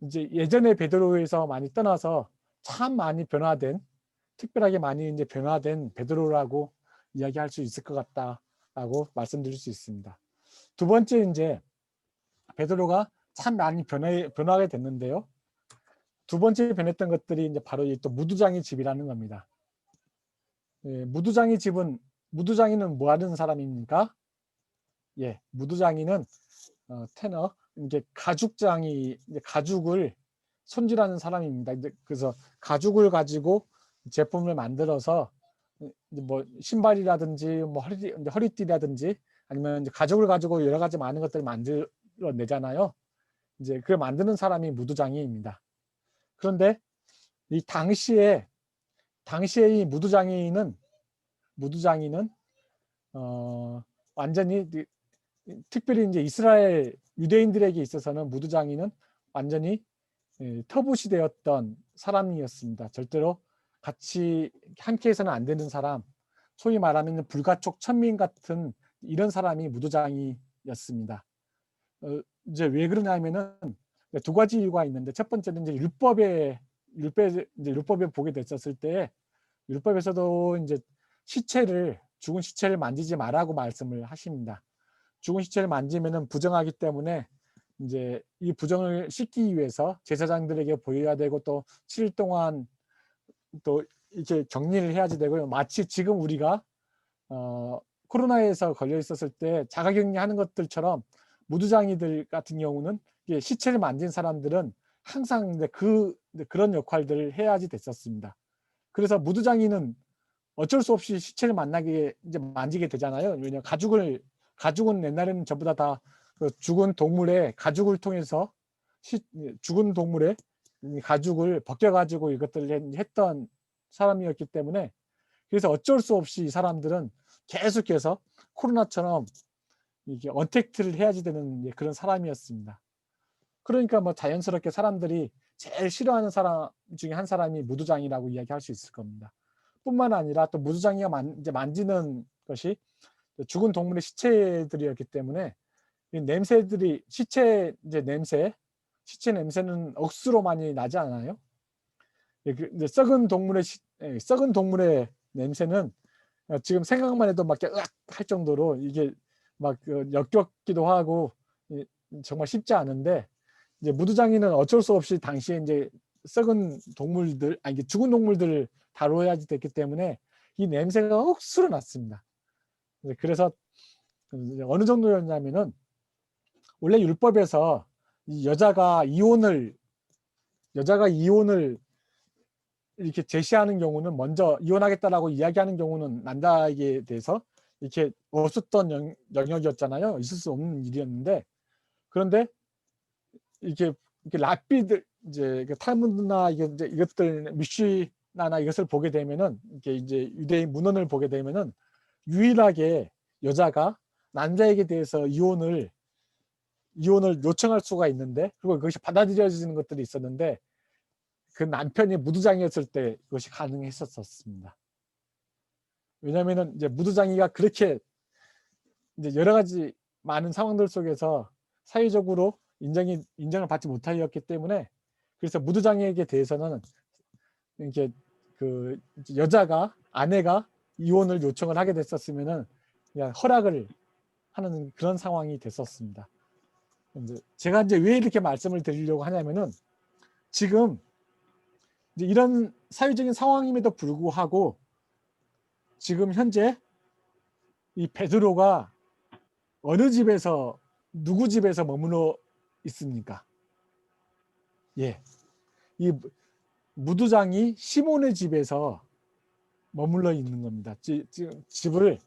이제 예전의 베드로에서 많이 떠나서 참 많이 변화된, 특별하게 많이 이제 변화된 베드로라고 이야기할 수 있을 것 같다라고 말씀드릴 수 있습니다. 두 번째, 이제 베드로가 참 많이 변하게 됐는데요. 두 번째 변했던 것들이 이제 바로 또 무두장의 집이라는 겁니다. 무두장이는 뭐 하는 사람입니까? 예, 무두장이는 테너, 이게 가죽을 손질하는 사람입니다. 그래서 가죽을 가지고 제품을 만들어서 뭐 신발이라든지 뭐 허리띠라든지 아니면 이제 가죽을 가지고 여러 가지 많은 것들을 만들어내잖아요. 이제 그걸 만드는 사람이 무두장이입니다. 그런데 이 당시에 이 무두장이는 완전히 특별히 이제 이스라엘 유대인들에게 있어서는 무두장이는 완전히 터부시 되었던 사람이었습니다. 절대로 같이 함께해서는 안 되는 사람, 소위 말하면 불가촉 천민 같은 이런 사람이 무두장이였습니다. 이제 왜 그러냐면은 두 가지 이유가 있는데, 첫 번째는 이제 율법에 보게 됐었을 때 율법에서도 이제 죽은 시체를 만지지 말라고 말씀을 하십니다. 죽은 시체를 만지면은 부정하기 때문에 이제 이 부정을 씻기 위해서 제사장들에게 보여야 되고 또 7일 동안 또 이렇게 격리를 해야지 되고요. 마치 지금 우리가 코로나에서 걸려 있었을 때 자가격리하는 것들처럼 무두장이들 같은 경우는 시체를 만진 사람들은 항상 이제 그런 역할들을 해야지 됐었습니다. 그래서 무두장이는 어쩔 수 없이 시체를 만지게 되잖아요. 왜냐하면 가죽은 옛날에는 전부 다 그 죽은 동물의 가죽을 통해서 죽은 동물의 가죽을 벗겨가지고 이것들을 했던 사람이었기 때문에, 그래서 어쩔 수 없이 이 사람들은 계속해서 코로나처럼 이게 언택트를 해야지 되는 그런 사람이었습니다. 그러니까 뭐 자연스럽게 사람들이 제일 싫어하는 사람 중에 한 사람이 무두장이라고 이야기할 수 있을 겁니다. 뿐만 아니라 또 무두장이가 만지는 것이 죽은 동물의 시체들이었기 때문에 이 냄새들이 시체 냄새는 억수로 많이 나지 않아요? 이제 썩은 동물의 냄새는 지금 생각만 해도 막 으악 할 정도로 이게 막 역겹기도 하고 정말 쉽지 않은데, 이제 무두장이는 어쩔 수 없이 당시에 이제 죽은 동물들을 다뤄야지 됐기 때문에 이 냄새가 억수로 났습니다. 그래서 어느 정도였냐면은, 원래 율법에서 여자가 이혼을 이렇게 제시하는 경우는, 먼저 이혼하겠다라고 이야기하는 경우는 남자에게 대해서 이렇게 없었던 영역이었잖아요. 있을 수 없는 일이었는데, 그런데 이렇게 랍비들, 이제 탈무드나 이것들 나나 이것을 보게 되면은 이게 이제 유대인 문헌을 보게 되면은 유일하게 여자가 남자에게 대해서 이혼을 요청할 수가 있는데, 그리고 그것이 받아들여지는 것들이 있었는데 그 남편이 무두장이었을 때 그것이 가능했었습니다. 왜냐하면은 이제 무두장이가 그렇게 이제 여러 가지 많은 상황들 속에서 사회적으로 인정을 받지 못하였기 때문에, 그래서 무두장이에게 대해서는 이렇게 그 여자가 아내가 이혼을 요청을 하게 됐었으면은 그냥 허락을 하는 그런 상황이 됐었습니다. 제가 이제 왜 이렇게 말씀을 드리려고 하냐면은, 지금 이제 이런 사회적인 상황임에도 불구하고 지금 현재 이 베드로가 어느 집에서, 누구 집에서 머물러 있습니까? 예, 이 무두장이 시몬의 집에서 머물러 있는 겁니다. 지금 집을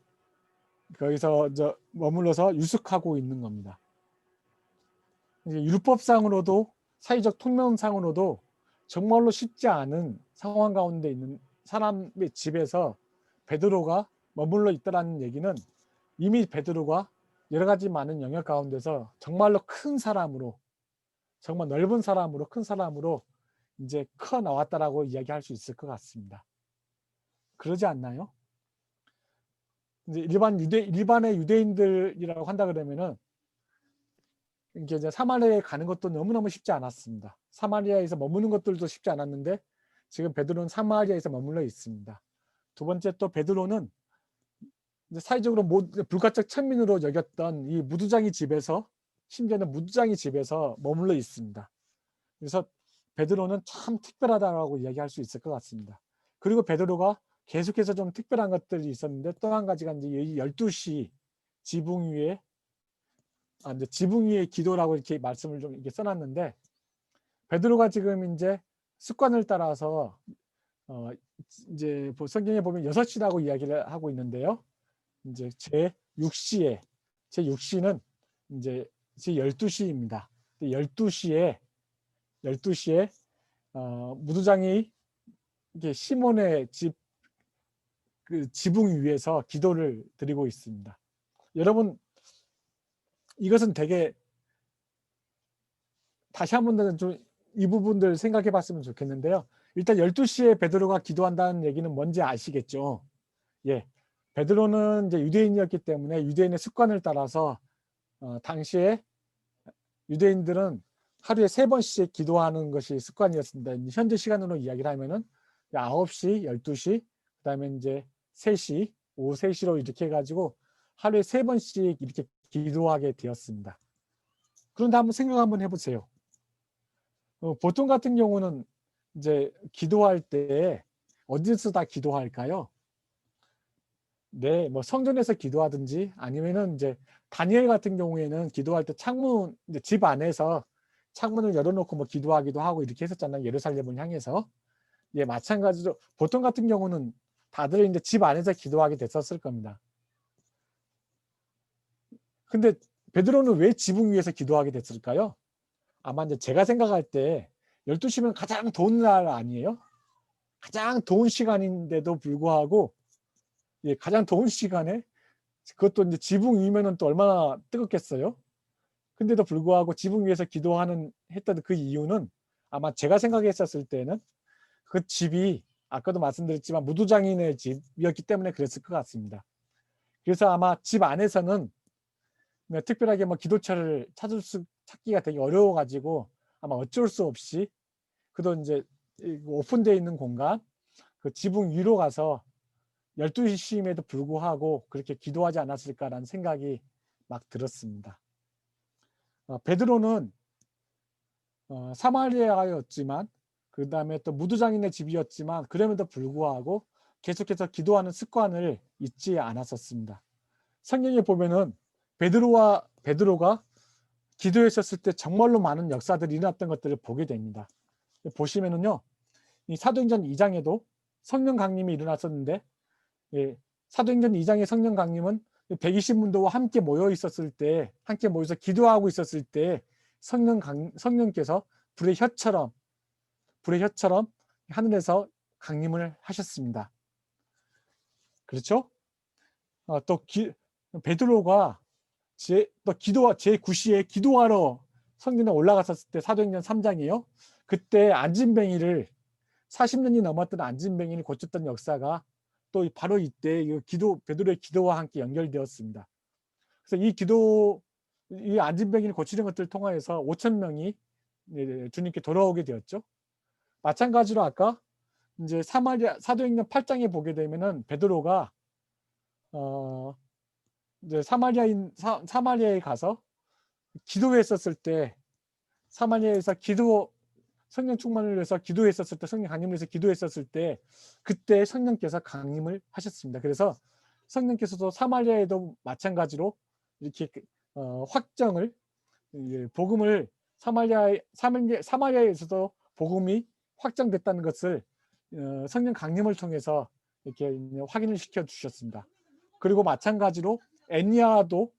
거기서 머물러서 유숙하고 있는 겁니다. 율법상으로도 사회적 통면상으로도 정말로 쉽지 않은 상황 가운데 있는 사람의 집에서 베드로가 머물러 있다라는 얘기는 이미 베드로가 여러 가지 많은 영역 가운데서 정말로 큰 사람으로, 정말 넓은 사람으로, 큰 사람으로 이제 커 나왔다라고 이야기할 수 있을 것 같습니다. 그러지 않나요? 이제 일반의 유대인들이라고 한다 그러면은 이제 사마리아에 가는 것도 너무너무 쉽지 않았습니다. 사마리아에서 머무는 것들도 쉽지 않았는데 지금 베드로는 사마리아에서 머물러 있습니다. 두 번째, 또 베드로는 이제 사회적으로 불가적 천민으로 여겼던 이 무두장이 집에서, 심지어는 무두장이 집에서 머물러 있습니다. 그래서 베드로는 참 특별하다고 이야기할 수 있을 것 같습니다. 그리고 베드로가 계속해서 좀 특별한 것들이 있었는데, 또 한 가지가 이제 12시 지붕 위에 이제 지붕 위의 기도라고 이렇게 말씀을 좀 이렇게 써놨는데, 베드로가 지금 이제 습관을 따라서 이제 성경에 보면 6시라고 이야기를 하고 있는데요. 이제 제 6시는 이제 제 12시입니다. 12시에 무두장이 이게 시몬의 집 그 지붕 위에서 기도를 드리고 있습니다. 여러분, 이것은 되게 다시 한 번 좀 이 부분들 생각해 봤으면 좋겠는데요. 일단 12시에 베드로가 기도한다는 얘기는 뭔지 아시겠죠? 예. 베드로는 이제 유대인이었기 때문에 유대인의 습관을 따라서 당시에 유대인들은 하루에 3번씩 기도하는 것이 습관이었습니다. 현재 시간으로 이야기를 하면은 9시, 12시, 그다음에 이제 3시, 오후 3시로 이렇게 해가지고 하루에 3번씩 이렇게 기도하게 되었습니다. 그런데 한번 생각 한번 해보세요. 보통 같은 경우는 이제 기도할 때 어디서 다 기도할까요? 네, 뭐 성전에서 기도하든지, 아니면은 이제 다니엘 같은 경우에는 기도할 때 창문, 이제 집 안에서 창문을 열어놓고 뭐 기도하기도 하고 이렇게 했었잖아요. 예루살렘을 향해서. 예, 마찬가지로 보통 같은 경우는 다들 이제 집 안에서 기도하게 됐었을 겁니다. 근데 베드로는 왜 지붕 위에서 기도하게 됐을까요? 아마 이제 제가 생각할 때 12시면 가장 더운 날 아니에요? 가장 더운 시간인데도 불구하고, 예, 가장 더운 시간에, 그것도 이제 지붕 위면은 또 얼마나 뜨겁겠어요? 근데도 불구하고 지붕 위에서 했던 그 이유는, 아마 제가 생각했었을 때는 그 집이 아까도 말씀드렸지만 무두장인의 집이었기 때문에 그랬을 것 같습니다. 그래서 아마 집 안에서는 특별하게 뭐 기도처를 찾기가 되게 어려워가지고 아마 어쩔 수 없이 그도 이제 오픈되어 있는 공간, 그 지붕 위로 가서 12시임에도 불구하고 그렇게 기도하지 않았을까라는 생각이 막 들었습니다. 베드로는 사마리아였지만, 그 다음에 또 무두장인의 집이었지만, 그럼에도 불구하고 계속해서 기도하는 습관을 잊지 않았었습니다. 성경에 보면은 베드로가 기도했었을 때 정말로 많은 역사들이 일어났던 것들을 보게 됩니다. 보시면은요, 이 사도행전 2장에도 성령 강림이 일어났었는데, 예, 사도행전 2장의 성령 강림은 120문도와 함께 모여서 기도하고 있었을 때 성령께서 불의 혀처럼 하늘에서 강림을 하셨습니다. 그렇죠? 또 베드로가 또 제9시에 기도하러 성전에 올라갔었을 때 사도행전 3장이에요. 그때 안진뱅이를 40년이 넘었던 안진뱅이를 고쳤던 역사가 또 바로 이때 베드로의 기도와 함께 연결되었습니다. 그래서 이 안진뱅이를 고치는 것들을 통하여서 5,000명이 주님께 돌아오게 되었죠. 마찬가지로 아까 이제 사도행전 8장에 보게 되면은 베드로가 이제 사마리아에 가서 기도했었을 때, 사마리아에서 성령 충만을 위해서 기도했었을 때, 성령 강림을 위해서 기도했었을 때, 그때 성령께서 강림을 하셨습니다. 그래서 성령께서도 사마리아에도 마찬가지로 이렇게 확정을, 복음을 사마리아에서도 복음이 확정됐다는 것을 성령 강림을 통해서 이렇게 확인을 시켜 주셨습니다. 그리고 마찬가지로 애니아도,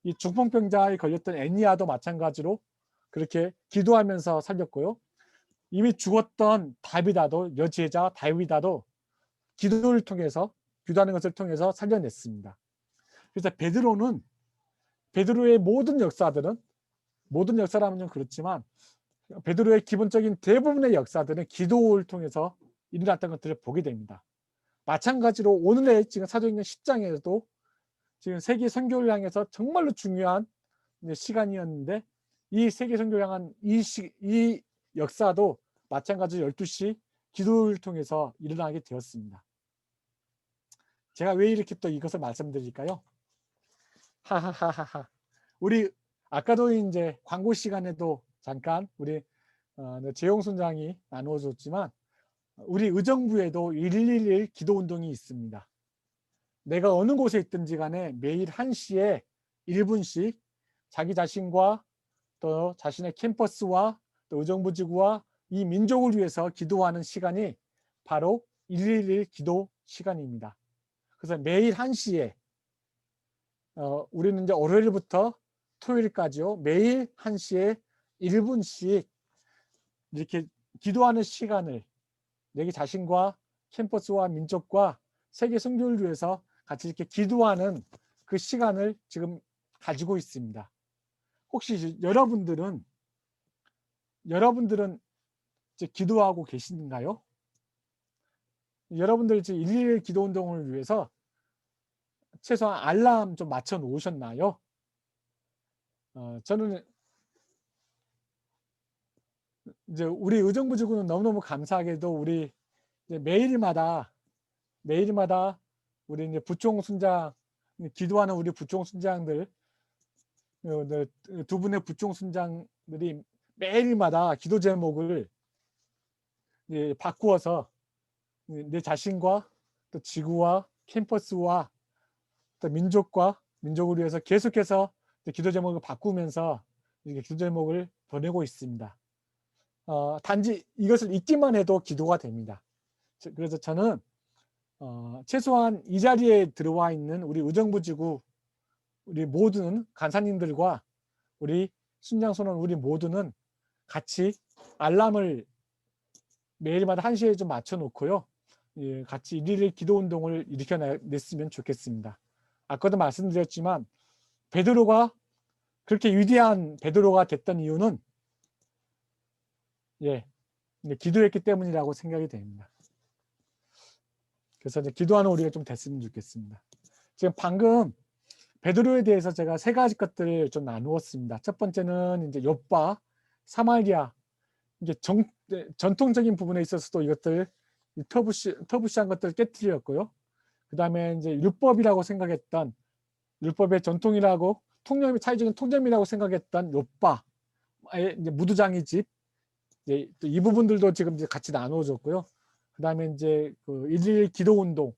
이 중풍병자에 걸렸던 애니아도 마찬가지로 그렇게 기도하면서 살렸고요. 이미 죽었던 다비다도, 여제자 다비다도 기도하는 것을 통해서 살려냈습니다. 그래서 베드로의 모든 역사라면 좀 그렇지만 베드로의 기본적인 대부분의 역사들은 기도를 통해서 일어났던 것들을 보게 됩니다. 마찬가지로 오늘의 지금 사도행전 10장에서도 지금 세계 선교를 향해서 정말로 중요한 시간이었는데, 이 세계 선교를 향한 이 역사도 마찬가지로 12시 기도를 통해서 일어나게 되었습니다. 제가 왜 이렇게 또 이것을 말씀드릴까요? 하하하하. 우리 아까도 이제 광고 시간에도 잠깐 우리 재용 순장이 나누어줬지만, 우리 의정부에도 111 기도운동이 있습니다. 내가 어느 곳에 있든지 간에 매일 1시에 1분씩 자기 자신과 또 자신의 캠퍼스와 또 의정부지구와 이 민족을 위해서 기도하는 시간이 바로 111 기도 시간입니다. 그래서 매일 1시에 우리는 이제 월요일부터 토요일까지요, 매일 1시에 1분씩 이렇게 기도하는 시간을 내 자신과 캠퍼스와 민족과 세계 선교를 위해서 같이 이렇게 기도하는 그 시간을 지금 가지고 있습니다. 혹시 여러분들은 이제 기도하고 계신가요? 여러분들 지금 111 기도 운동을 위해서 최소한 알람 좀 맞춰 놓으셨나요? 저는 이제 우리 의정부지구는 너무너무 감사하게도 우리 이제 매일마다 우리 이제 부총 순장, 기도하는 우리 부총 순장들, 두 분의 부총 순장들이 매일마다 기도 제목을 바꾸어서 내 자신과 또 지구와 캠퍼스와 또 민족을 위해서 계속해서 기도 제목을 바꾸면서 이렇게 기도 제목을 보내고 있습니다. 단지 이것을 읽기만 해도 기도가 됩니다. 그래서 저는 최소한 이 자리에 들어와 있는 우리 의정부지구 우리 모든 간사님들과 우리 순장선원 우리 모두는 같이 알람을 매일마다 1시에 좀 맞춰 놓고요, 같이 111 기도 운동을 일으켜냈으면 좋겠습니다. 아까도 말씀드렸지만 베드로가 그렇게 위대한 베드로가 됐던 이유는 기도했기 때문이라고 생각이 됩니다. 그래서 이제 기도하는 우리가 좀 됐으면 좋겠습니다. 지금 방금 베드로에 대해서 제가 3가지 것들을 좀 나누었습니다. 첫 번째는 이제 욥과 사마리아, 이게 전통적인 부분에 있어서도 이것들 터부시한 것들을 깨뜨렸고요. 그 다음에 이제 율법이라고 생각했던, 율법의 전통이라고 차이적인 통념이라고 생각했던 욥과의 이제 무두장의 집, 이 부분들도 지금 이제 같이 나누어졌고요. 그 다음에 이제 그 111 기도 운동,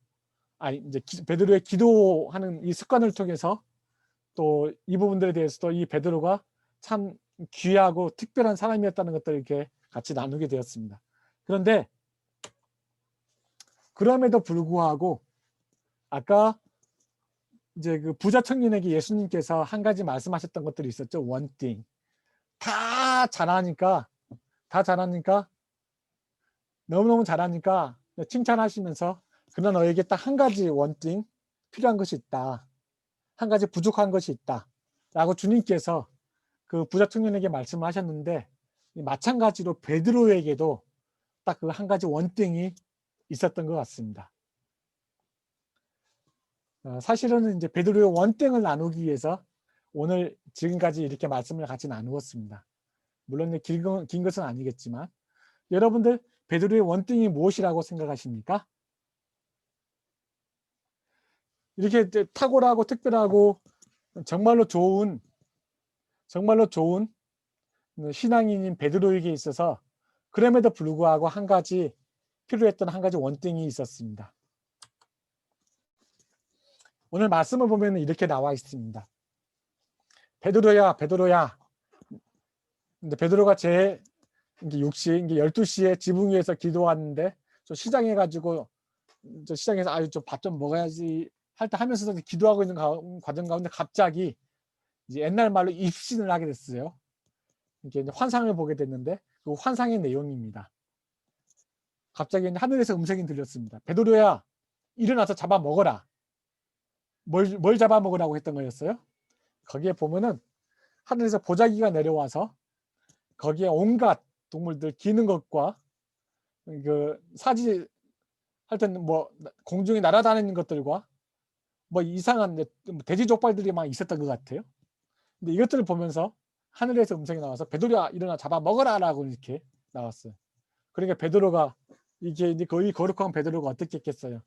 이제 베드로의 기도하는 이 습관을 통해서 또 이 부분들에 대해서도 이 베드로가 참 귀하고 특별한 사람이었다는 것들을 이렇게 같이 나누게 되었습니다. 그런데 그럼에도 불구하고 아까 이제 그 부자 청년에게 예수님께서 한 가지 말씀하셨던 것들이 있었죠. one thing. 다 잘하니까 너무너무 잘하니까 칭찬하시면서 그러나 너에게 딱 한 가지 원띵 필요한 것이 있다. 한 가지 부족한 것이 있다. 라고 주님께서 그 부자 청년에게 말씀을 하셨는데 마찬가지로 베드로에게도 딱 그 한 가지 원띵이 있었던 것 같습니다. 사실은 이제 베드로의 원땡을 나누기 위해서 오늘 지금까지 이렇게 말씀을 같이 나누었습니다. 물론 긴 것은 아니겠지만 여러분들 베드로의 원땡이 무엇이라고 생각하십니까? 이렇게 탁월하고 특별하고 정말로 좋은 신앙인인 베드로에게 있어서 그럼에도 불구하고 한 가지 필요했던 한 가지 원땡이 있었습니다. 오늘 말씀을 보면 이렇게 나와 있습니다. 베드로야. 근데 베드로가 이제 12시에 지붕 위에서 기도하는데 좀 시장해가지고 시장에서 좀 밥 좀 먹어야지 할 때 하면서도 기도하고 있는 과정 가운데 갑자기 이제 옛날 말로 입신을 하게 됐어요. 이렇게 이제 환상을 보게 됐는데 그 환상의 내용입니다. 갑자기 하늘에서 음성이 들렸습니다. 베드로야, 일어나서 잡아 먹어라. 뭘 잡아먹으라고 했던 거였어요? 거기에 보면은 하늘에서 보자기가 내려와서 거기에 온갖 동물들 기는 것과 그 사지 할 때는 뭐 공중에 날아다니는 것들과 뭐 이상한 돼지 족발들이 막 있었던 것 같아요. 근데 이것들을 보면서 하늘에서 음성이 나와서 베드로야 일어나 잡아먹어라라고 이렇게 나왔어요. 그러니까 베드로가 이게 거의 거룩한 베드로가 어떻게 했겠어요?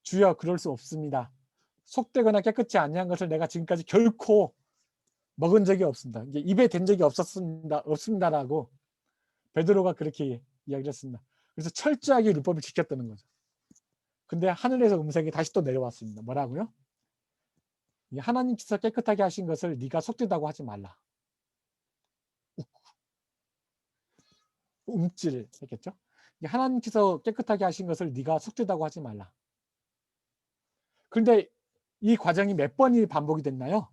주여 그럴 수 없습니다. 속되거나 깨끗이 아니한 것을 내가 지금까지 결코 먹은 적이 없습니다. 이게 입에 댄 적이 없습니다라고 베드로가 그렇게 이야기를 했습니다. 그래서 철저하게 율법을 지켰다는 거죠. 근데 하늘에서 음성이 다시 또 내려왔습니다. 뭐라고요? 하나님께서 깨끗하게 하신 것을 네가 속되다고 하지 말라. 움찔 했겠죠? 하나님께서 깨끗하게 하신 것을 네가 속되다고 하지 말라. 그런데 이 과정이 몇 번이 반복이 됐나요?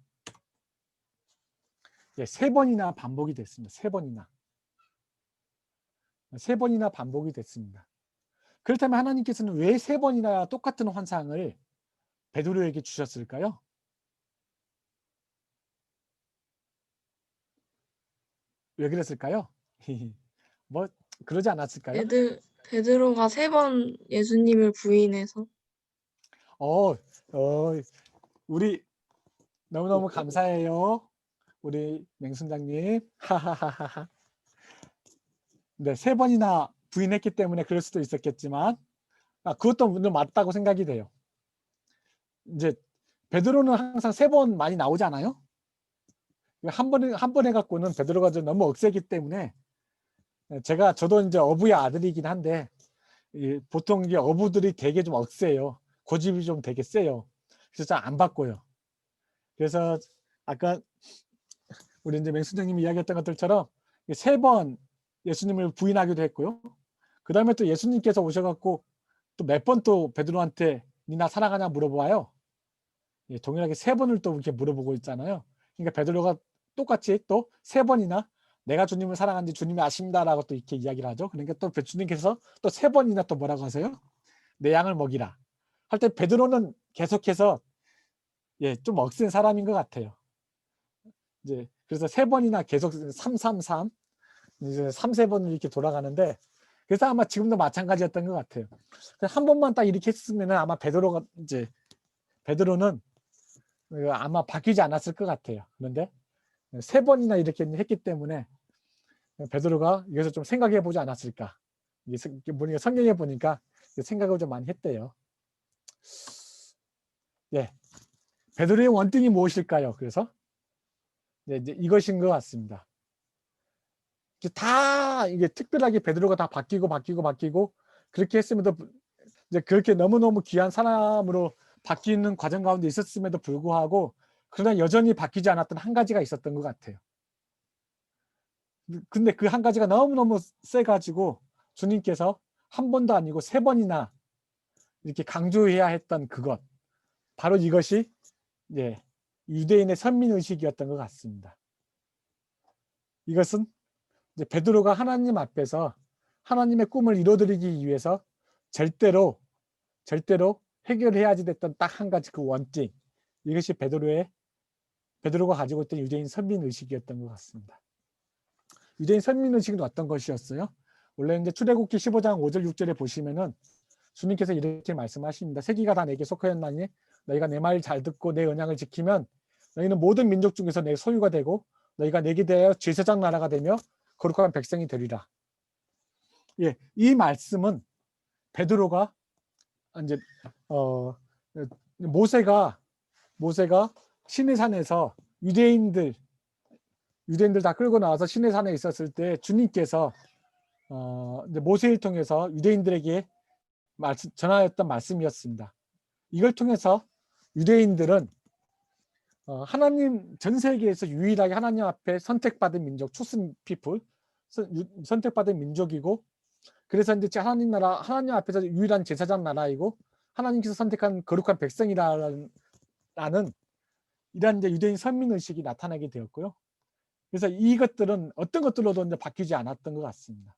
예, 3번이나 반복이 됐습니다. 3번이나 반복이 됐습니다. 그렇다면 하나님께서는 왜 3번이나 똑같은 환상을 베드로에게 주셨을까요? 왜 그랬을까요? 뭐 그러지 않았을까요? 베드로가 3번 예수님을 부인해서. 우리 너무너무 감사해요. 우리 맹순장님. 하하하하. 네, 3번이나 부인했기 때문에 그럴 수도 있었겠지만 그것도 물론 맞다고 생각이 돼요. 이제 베드로는 항상 3번 많이 나오지 않아요? 한 번 해갖고는 베드로가 좀 너무 억세기 때문에 저도 이제 어부의 아들이긴 한데 보통 이제 어부들이 되게 좀 억세요. 고집이 좀 되게 세요. 그래서 잘 안 바꿔요. 그래서 아까 우리 이제 맹수장님이 이야기했던 것들처럼 3번 예수님을 부인하기도 했고요. 그 다음에 또 예수님께서 오셔갖고 또 몇 번 또 베드로한테 니 나 사랑하냐 물어봐요. 동일하게 3번을 또 이렇게 물어보고 있잖아요. 그러니까 베드로가 똑같이 또 3번이나 내가 주님을 사랑하는지 주님이 아십니다라고 또 이렇게 이야기를 하죠. 그러니까 또 주님께서 또 3번이나 또 뭐라고 하세요? 내 양을 먹이라. 할 때 베드로는 계속해서 좀 억센 사람인 것 같아요. 이제 그래서 3번이나 계속 333 이제 3-4번을 이렇게 돌아가는데 그래서 아마 지금도 마찬가지였던 것 같아요. 한 번만 딱 이렇게 했으면 아마 베드로는 아마 바뀌지 않았을 것 같아요. 그런데 3번이나 이렇게 했기 때문에 베드로가 여기서 좀 생각해 보지 않았을까. 보니까 성경에 보니까 생각을 좀 많이 했대요. 베드로의 원등이 무엇일까요? 그래서 이제 이것인 것 같습니다. 다 이게 특별하게 베드로가 다 바뀌고 그렇게 했음에도 이제 그렇게 너무너무 귀한 사람으로 바뀌는 과정 가운데 있었음에도 불구하고 그러나 여전히 바뀌지 않았던 한 가지가 있었던 것 같아요. 근데 그 한 가지가 너무너무 세가지고 주님께서 한 번도 아니고 3번이나 이렇게 강조해야 했던 그것, 바로 이것이 유대인의 선민의식이었던 것 같습니다. 이것은 이제 베드로가 하나님 앞에서 하나님의 꿈을 이루어드리기 위해서 절대로 해결해야지 됐던 딱 한 가지 그 원칙, 이것이 베드로가 가지고 있던 유대인 선민의식이었던 것 같습니다. 유대인 선민의식은 어떤 것이었어요? 원래 이제 출애굽기 15장 5절 6절에 보시면은 주님께서 이렇게 말씀하십니다. 세기가 다 내게 속하였나니 너희가 내 말 잘 듣고 내 언약을 지키면 너희는 모든 민족 중에서 내 소유가 되고 너희가 내게 대하여 제사장 나라가 되며 거룩한 백성이 되리라. 예, 이 말씀은 베드로가 이제 모세가 시내산에서 유대인들 다 끌고 나와서 시내산에 있었을 때 주님께서 이제 모세를 통해서 유대인들에게 전하였던 말씀이었습니다. 이걸 통해서 유대인들은 하나님 전 세계에서 유일하게 하나님 앞에 선택받은 민족, chosen people, 선택받은 민족이고, 그래서 이제 하나님 앞에서 유일한 제사장 나라이고 하나님께서 선택한 거룩한 백성이라는 이런 이제 유대인 선민 의식이 나타나게 되었고요. 그래서 이것들은 어떤 것들로도 이제 바뀌지 않았던 것 같습니다.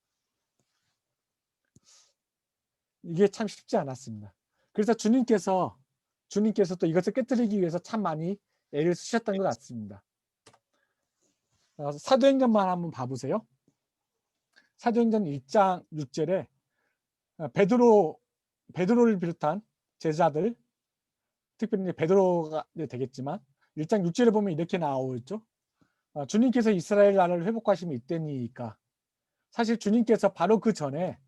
이게 참 쉽지 않았습니다. 그래서 주님께서 또 이것을 깨뜨리기 위해서 참 많이 애를 쓰셨던 것 같습니다. 사도행전만 한번 봐보세요. 사도행전 1장 6절에 베드로를 비롯한 제자들, 특별히 베드로가 되겠지만 1장 6절에 보면 이렇게 나오죠. 주님께서 이스라엘 나라를 회복하심이 이때니까. 사실 주님께서 바로 그 전에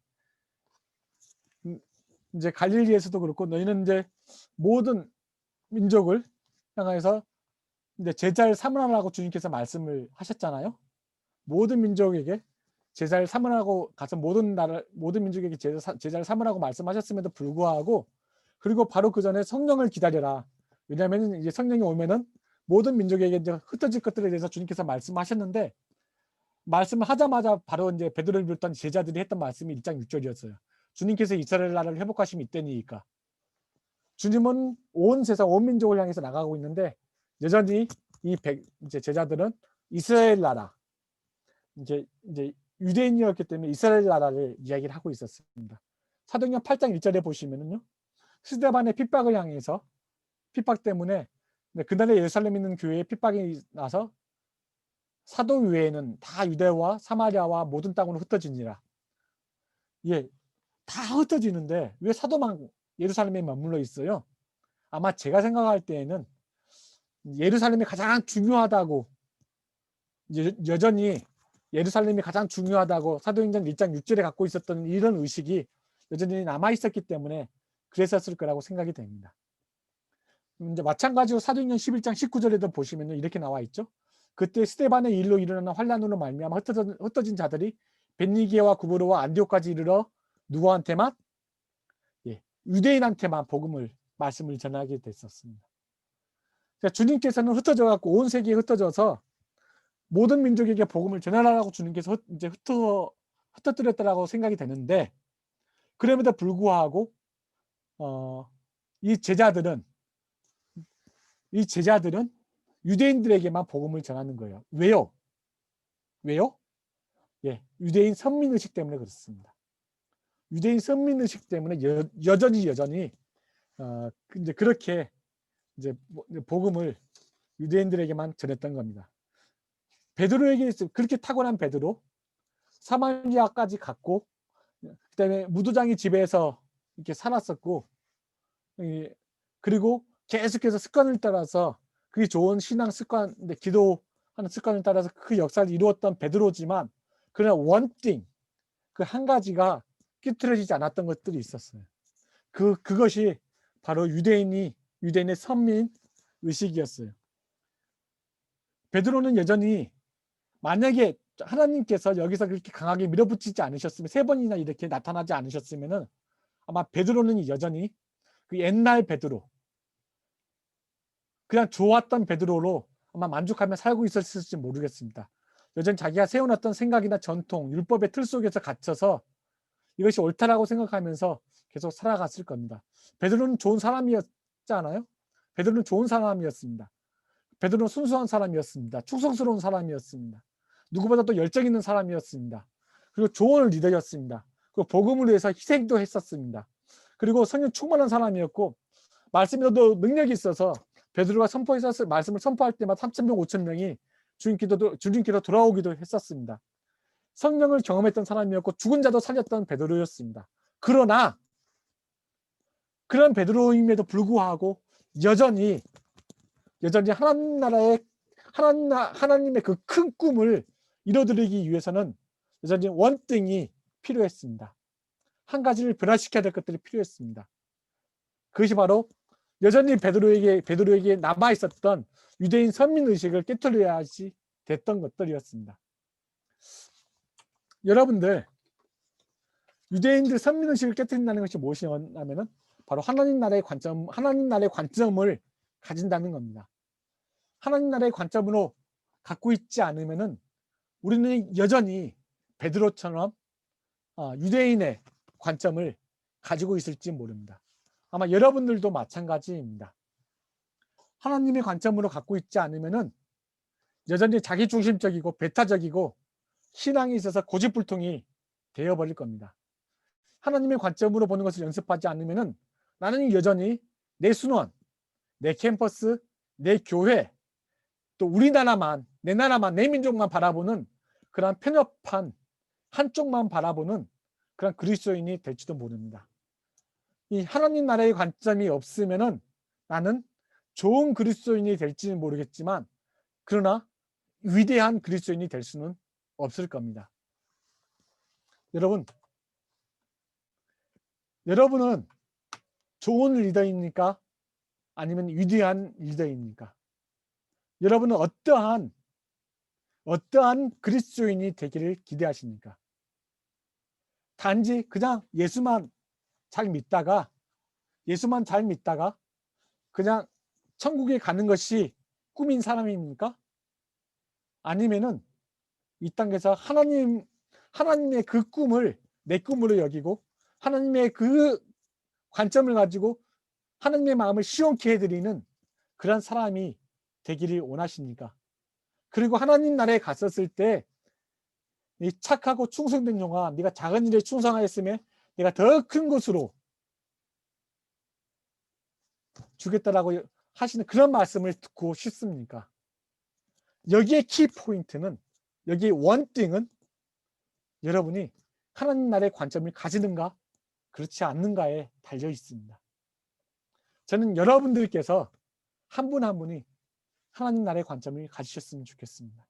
이제 갈릴리에서도 그렇고 너희는 이제 모든 민족을 향해서 이제 제자를 삼으라고 주님께서 말씀을 하셨잖아요. 모든 민족에게 제자를 삼으라고 가서 모든 민족에게 제자를 삼으라고 말씀하셨음에도 불구하고, 그리고 바로 그 전에 성령을 기다려라. 왜냐하면 이제 성령이 오면은 모든 민족에게 이제 흩어질 것들에 대해서 주님께서 말씀하셨는데, 말씀을 하자마자 바로 이제 베드로를 비롯한 제자들이 했던 말씀이 1장 6절이었어요. 주님께서 이스라엘 나라를 회복하심이 이때니까. 주님은 온 세상 온 민족을 향해서 나가고 있는데 여전히 이제 제자들은 이스라엘 나라, 이제 유대인이었기 때문에 이스라엘 나라를 이야기를 하고 있었습니다. 사도행전 8장 1절에 보시면은요, 스데반의 핍박을 향해서, 핍박 때문에 그날에 예루살렘에 있는 교회에 핍박이 나서 사도 외에는 다 유대와 사마리아와 모든 땅으로 흩어지니라. 예, 다 흩어지는데 왜 사도만 예루살렘에 머물러 있어요? 아마 제가 생각할 때에는 예루살렘이 가장 중요하다고, 여전히 예루살렘이 가장 중요하다고 사도행전 1장 6절에 갖고 있었던 이런 의식이 여전히 남아있었기 때문에 그랬었을 거라고 생각이 됩니다. 이제 마찬가지로 사도행전 11장 19절에도 보시면 이렇게 나와 있죠. 그때 스데반의 일로 일어나는 환란으로 말미암아 흩어진 자들이 벳니게와 구브로와 안디옥까지 이르러 누구한테만? 유대인한테만 말씀을 전하게 됐었습니다. 그러니까 주님께서는 흩어져 갖고 온 세계에 흩어져서 모든 민족에게 복음을 전하라고 주님께서 이제 흩어뜨렸다라고 생각이 되는데, 그럼에도 불구하고 이 제자들은 유대인들에게만 복음을 전하는 거예요. 왜요? 예, 유대인 선민의식 때문에 그렇습니다. 유대인 선민의식 때문에 여전히 이제 그렇게 이제 복음을 유대인들에게만 전했던 겁니다. 베드로에게 그렇게 타고난 베드로, 사마리아까지 갔고, 그다음에 무도장의 집에서 이렇게 살았었고, 그리고 계속해서 습관을 따라서 그게 좋은 신앙 습관, 기도하는 습관을 따라서 그 역사를 이루었던 베드로지만, 그러나 원띵, 그 한 가지가 깨트려지지 않았던 것들이 있었어요. 그것이 바로 유대인의 선민 의식이었어요. 베드로는 여전히, 만약에 하나님께서 여기서 그렇게 강하게 밀어붙이지 않으셨으면, 3번이나 이렇게 나타나지 않으셨으면은 아마 베드로는 여전히 그 옛날 베드로, 그냥 좋았던 베드로로 아마 만족하며 살고 있었을지 모르겠습니다. 여전히 자기가 세워놨던 생각이나 전통, 율법의 틀 속에서 갇혀서 이것이 옳다라고 생각하면서 계속 살아갔을 겁니다. 베드로는 좋은 사람이었잖아요. 베드로는 좋은 사람이었습니다. 베드로는 순수한 사람이었습니다. 충성스러운 사람이었습니다. 누구보다 도 열정 있는 사람이었습니다. 그리고 좋은 리더였습니다. 그리고 복음을 위해서 희생도 했었습니다. 그리고 성령 충만한 사람이었고 말씀에도 능력이 있어서 베드로가 선포해서 말씀을 선포할 때마다 3,000명, 5,000명이 주님께로 돌아오기도 했었습니다. 성령을 경험했던 사람이었고 죽은 자도 살렸던 베드로였습니다. 그러나 그런 베드로임에도 불구하고 여전히 하나님 나라의 하나님의 그 큰 꿈을 이뤄드리기 위해서는 여전히 원등이 필요했습니다. 한 가지를 변화시켜야 될 것들이 필요했습니다. 그것이 바로 여전히 베드로에게 남아 있었던 유대인 선민 의식을 깨트려야지 됐던 것들이었습니다. 여러분들, 유대인들 선민 의식을 깨트린다는 것이 무엇이냐면은 바로 하나님 나라의 관점을 가진다는 겁니다. 하나님 나라의 관점으로 갖고 있지 않으면은 우리는 여전히 베드로처럼 유대인의 관점을 가지고 있을지 모릅니다. 아마 여러분들도 마찬가지입니다. 하나님의 관점으로 갖고 있지 않으면은 여전히 자기중심적이고 배타적이고 신앙에 있어서 고집불통이 되어버릴 겁니다. 하나님의 관점으로 보는 것을 연습하지 않으면은 나는 여전히 내 순원, 내 캠퍼스, 내 교회, 또 우리나라만, 내 나라만, 내 민족만 바라보는 그런 편협한 한쪽만 바라보는 그런 그리스도인이 될지도 모릅니다. 이 하나님 나라의 관점이 없으면은 나는 좋은 그리스도인이 될지는 모르겠지만 그러나 위대한 그리스도인이 될 수는 없을 겁니다. 여러분은 좋은 리더입니까? 아니면 위대한 리더입니까? 여러분은 어떠한 그리스도인이 되기를 기대하십니까? 단지 그냥 예수만 잘 믿다가 그냥 천국에 가는 것이 꿈인 사람입니까? 아니면은 이 땅에서 하나님의 그 꿈을 내 꿈으로 여기고 하나님의 그 관점을 가지고 하나님의 마음을 시원케 해드리는 그런 사람이 되기를 원하십니까? 그리고 하나님 나라에 갔었을 때 이 착하고 충성된 종아, 네가 작은 일에 충성하였으면 내가 더 큰 것으로 주겠다라고 하시는 그런 말씀을 듣고 싶습니까? 여기에 키포인트는, 여기에 원띵은 여러분이 하나님 나라의 관점을 가지는가 그렇지 않는가에 달려 있습니다. 저는 여러분들께서 한 분 한 분이 하나님 나라의 관점을 가지셨으면 좋겠습니다.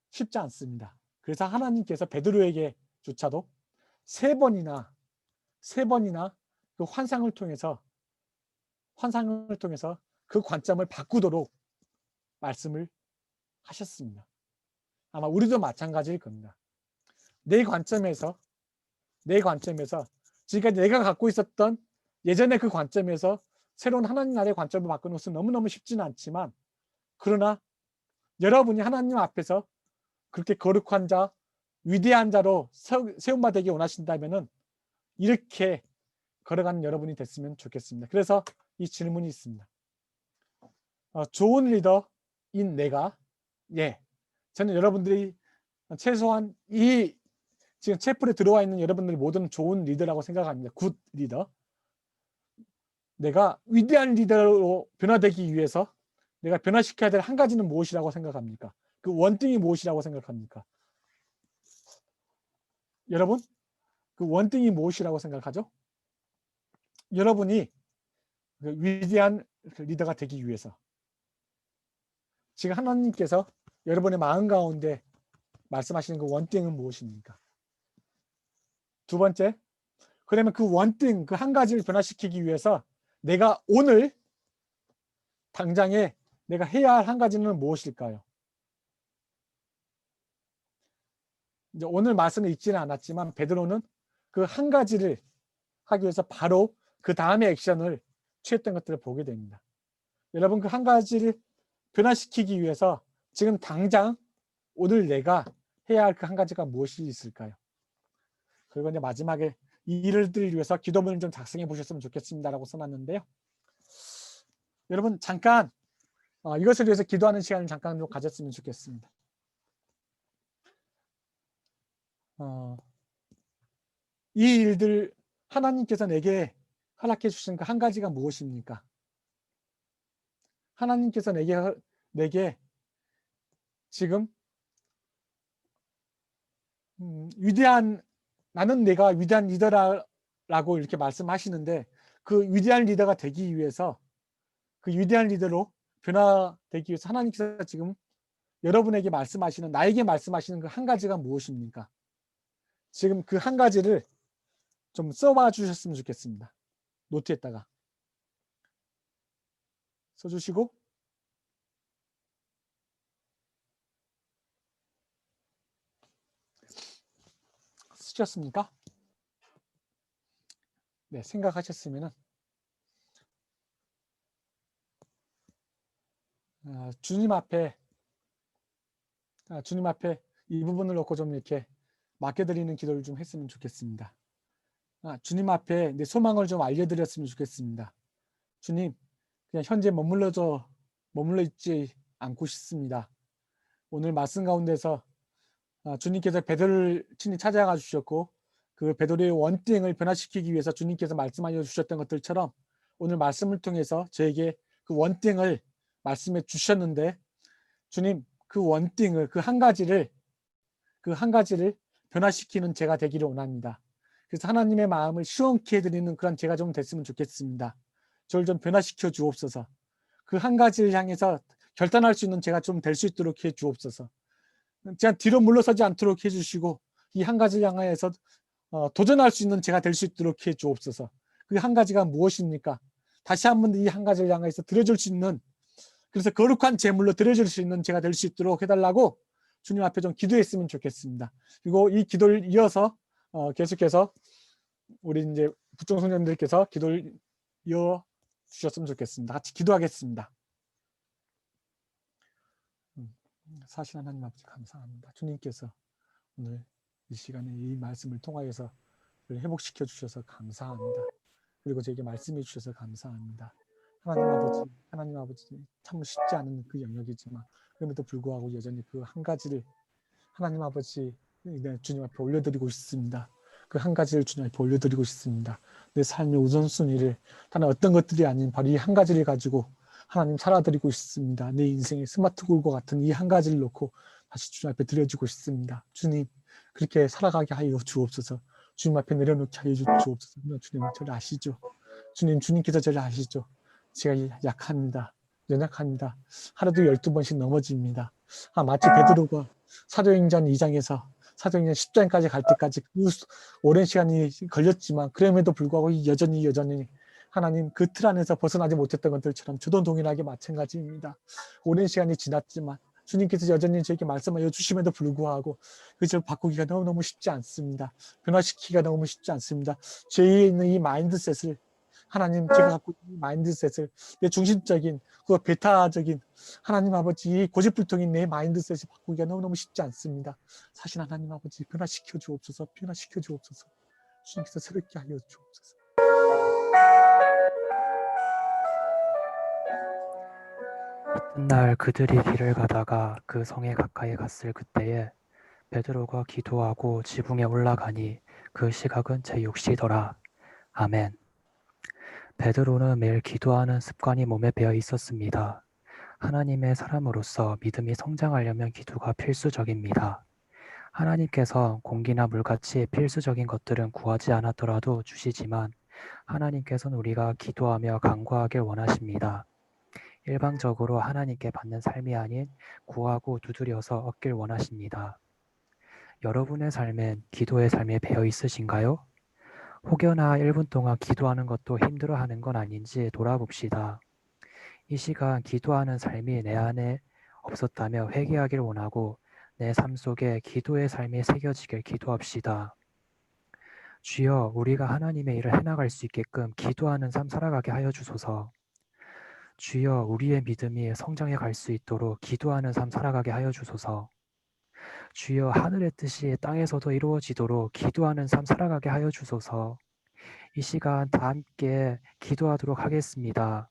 쉽지 않습니다. 그래서 하나님께서 베드로에게조차도 세 번이나 그 환상을 통해서 그 관점을 바꾸도록 말씀을 하셨습니다. 아마 우리도 마찬가지일 겁니다. 내 관점에서 지금까지 내가 갖고 있었던 예전의 그 관점에서 새로운 하나님 나라의 관점을 바꾸는 것은 너무너무 쉽지는 않지만 그러나 여러분이 하나님 앞에서 그렇게 거룩한 자, 위대한 자로 세움받기 원하신다면은 이렇게 걸어가는 여러분이 됐으면 좋겠습니다. 그래서 이 질문이 있습니다. 좋은 리더인 내가, 저는 여러분들이 최소한 이 지금 채플에 들어와 있는 여러분들 모두는 좋은 리더라고 생각합니다. 굿 리더. 내가 위대한 리더로 변화되기 위해서 내가 변화시켜야 될 한 가지는 무엇이라고 생각합니까? 그 원등이 무엇이라고 생각합니까? 여러분, 그 원등이 무엇이라고 생각하죠? 여러분이 그 위대한 리더가 되기 위해서 지금 하나님께서 여러분의 마음 가운데 말씀하시는 그 원등은 무엇입니까? 두 번째, 그러면 그 원등, 그 한 가지를 변화시키기 위해서 내가 오늘 당장에 내가 해야 할 한 가지는 무엇일까요? 이제 오늘 말씀을 읽지는 않았지만 베드로는 그 한 가지를 하기 위해서 바로 그 다음에 액션을 취했던 것들을 보게 됩니다. 여러분, 그 한 가지를 변화시키기 위해서 지금 당장 오늘 내가 해야 할 그 한 가지가 무엇이 있을까요? 그리고 이제 마지막에 이 일들을 위해서 기도문을 좀 작성해 보셨으면 좋겠습니다라고 써놨는데요. 여러분 잠깐 이것을 위해서 기도하는 시간을 잠깐 좀 가졌으면 좋겠습니다. 이 일들 하나님께서 내게 허락해 주신 그 한 가지가 무엇입니까? 하나님께서 내게 지금 나는 내가 위대한 리더라고 이렇게 말씀하시는데, 그 위대한 리더가 되기 위해서, 그 위대한 리더로 변화되기 위해서 하나님께서 지금 여러분에게 말씀하시는, 나에게 말씀하시는 그 한 가지가 무엇입니까? 지금 그 한 가지를 좀 써봐 주셨으면 좋겠습니다. 노트에다가 써주시고, 쓰셨습니까? 네, 생각하셨으면은 주님 앞에 이 부분을 놓고 좀 이렇게 맡겨드리는 기도를 좀 했으면 좋겠습니다. 주님 앞에 내 소망을 좀 알려드렸으면 좋겠습니다. 주님, 그냥 현재 머물러 있지 않고 싶습니다. 오늘 말씀 가운데서 주님께서 베드로를 친히 찾아가 주셨고, 그 베드로의 원띵을 변화시키기 위해서 주님께서 말씀하여 주셨던 것들처럼 오늘 말씀을 통해서 저에게 그 원띵을 말씀해 주셨는데, 주님, 그 원띵을, 그 한 가지를 변화시키는 제가 되기를 원합니다. 그래서 하나님의 마음을 시원케 해드리는 그런 제가 좀 됐으면 좋겠습니다. 저를 좀 변화시켜 주옵소서. 그 한 가지를 향해서 결단할 수 있는 제가 좀 될 수 있도록 해 주옵소서. 제가 뒤로 물러서지 않도록 해주시고, 이 한 가지를 향해서 도전할 수 있는 제가 될 수 있도록 해 주옵소서. 그 한 가지가 무엇입니까? 다시 한번 이 한 가지를 향해서 드려줄 수 있는, 그래서 거룩한 제물로 드려줄 수 있는 제가 될 수 있도록 해달라고 주님 앞에 좀 기도했으면 좋겠습니다. 그리고 이 기도를 이어서 계속해서 우리 이제 부총 성령님들께서 기도를 이어 주셨으면 좋겠습니다. 같이 기도하겠습니다. 사실 하나님 아버지 감사합니다. 주님께서 오늘 이 시간에 이 말씀을 통하여서 회복시켜 주셔서 감사합니다. 그리고 저에게 말씀해 주셔서 감사합니다. 하나님 아버지 참 쉽지 않은 그 영역이지만 그럼에도 불구하고 여전히 그 한 가지를 하나님 아버지 주님 앞에 올려드리고 싶습니다. 그 한 가지를 주님 앞에 올려드리고 싶습니다. 내 삶의 우선순위를 다른 어떤 것들이 아닌 바로 이 한 가지를 가지고 하나님 살아드리고 싶습니다. 내 인생의 스마트 골과 같은 이 한 가지를 놓고 다시 주님 앞에 드려주고 싶습니다. 주님, 그렇게 살아가게 하여 주옵소서. 주님 앞에 내려놓게 하여 주옵소서. 주님, 저를 아시죠? 주님께서 저를 아시죠? 제가 약합니다. 연약합니다. 하루도 12번씩 넘어집니다. 마치 베드로가 사도행전 2장에서 사도행전 10장까지 갈 때까지 그 오랜 시간이 걸렸지만 그럼에도 불구하고 여전히 하나님 그 틀 안에서 벗어나지 못했던 것들처럼 저도 동일하게 마찬가지입니다. 오랜 시간이 지났지만 주님께서 여전히 저에게 말씀하여 주심에도 불구하고 그것을 바꾸기가 너무너무 쉽지 않습니다. 변화시키기가 너무 쉽지 않습니다. 죄에 있는 이 마인드셋을 하나님, 제가 갖고 있는 마인드셋을 내 중심적인 그 베타적인 하나님 아버지 이 고집불통인 내 마인드셋을 바꾸기가 너무너무 쉽지 않습니다. 사실 하나님 아버지 변화시켜 주옵소서. 주님께서 새롭게 하여 주옵소서. 이튿날 그들이 길을 가다가 그 성에 가까이 갔을 그때에 베드로가 기도하고 지붕에 올라가니 그 시각은 제6시더라. 아멘. 베드로는 매일 기도하는 습관이 몸에 배어 있었습니다. 하나님의 사람으로서 믿음이 성장하려면 기도가 필수적입니다. 하나님께서 공기나 물같이 필수적인 것들은 구하지 않았더라도 주시지만 하나님께서는 우리가 기도하며 간구하길 원하십니다. 일방적으로 하나님께 받는 삶이 아닌 구하고 두드려서 얻길 원하십니다. 여러분의 삶엔 기도의 삶에 배어 있으신가요? 혹여나 1분 동안 기도하는 것도 힘들어하는 건 아닌지 돌아봅시다. 이 시간 기도하는 삶이 내 안에 없었다며 회개하길 원하고 내 삶 속에 기도의 삶이 새겨지길 기도합시다. 주여, 우리가 하나님의 일을 해나갈 수 있게끔 기도하는 삶 살아가게 하여 주소서. 주여, 우리의 믿음이 성장해 갈 수 있도록 기도하는 삶 살아가게 하여 주소서. 주여, 하늘의 뜻이 땅에서도 이루어지도록 기도하는 삶 살아가게 하여 주소서. 이 시간 다 함께 기도하도록 하겠습니다.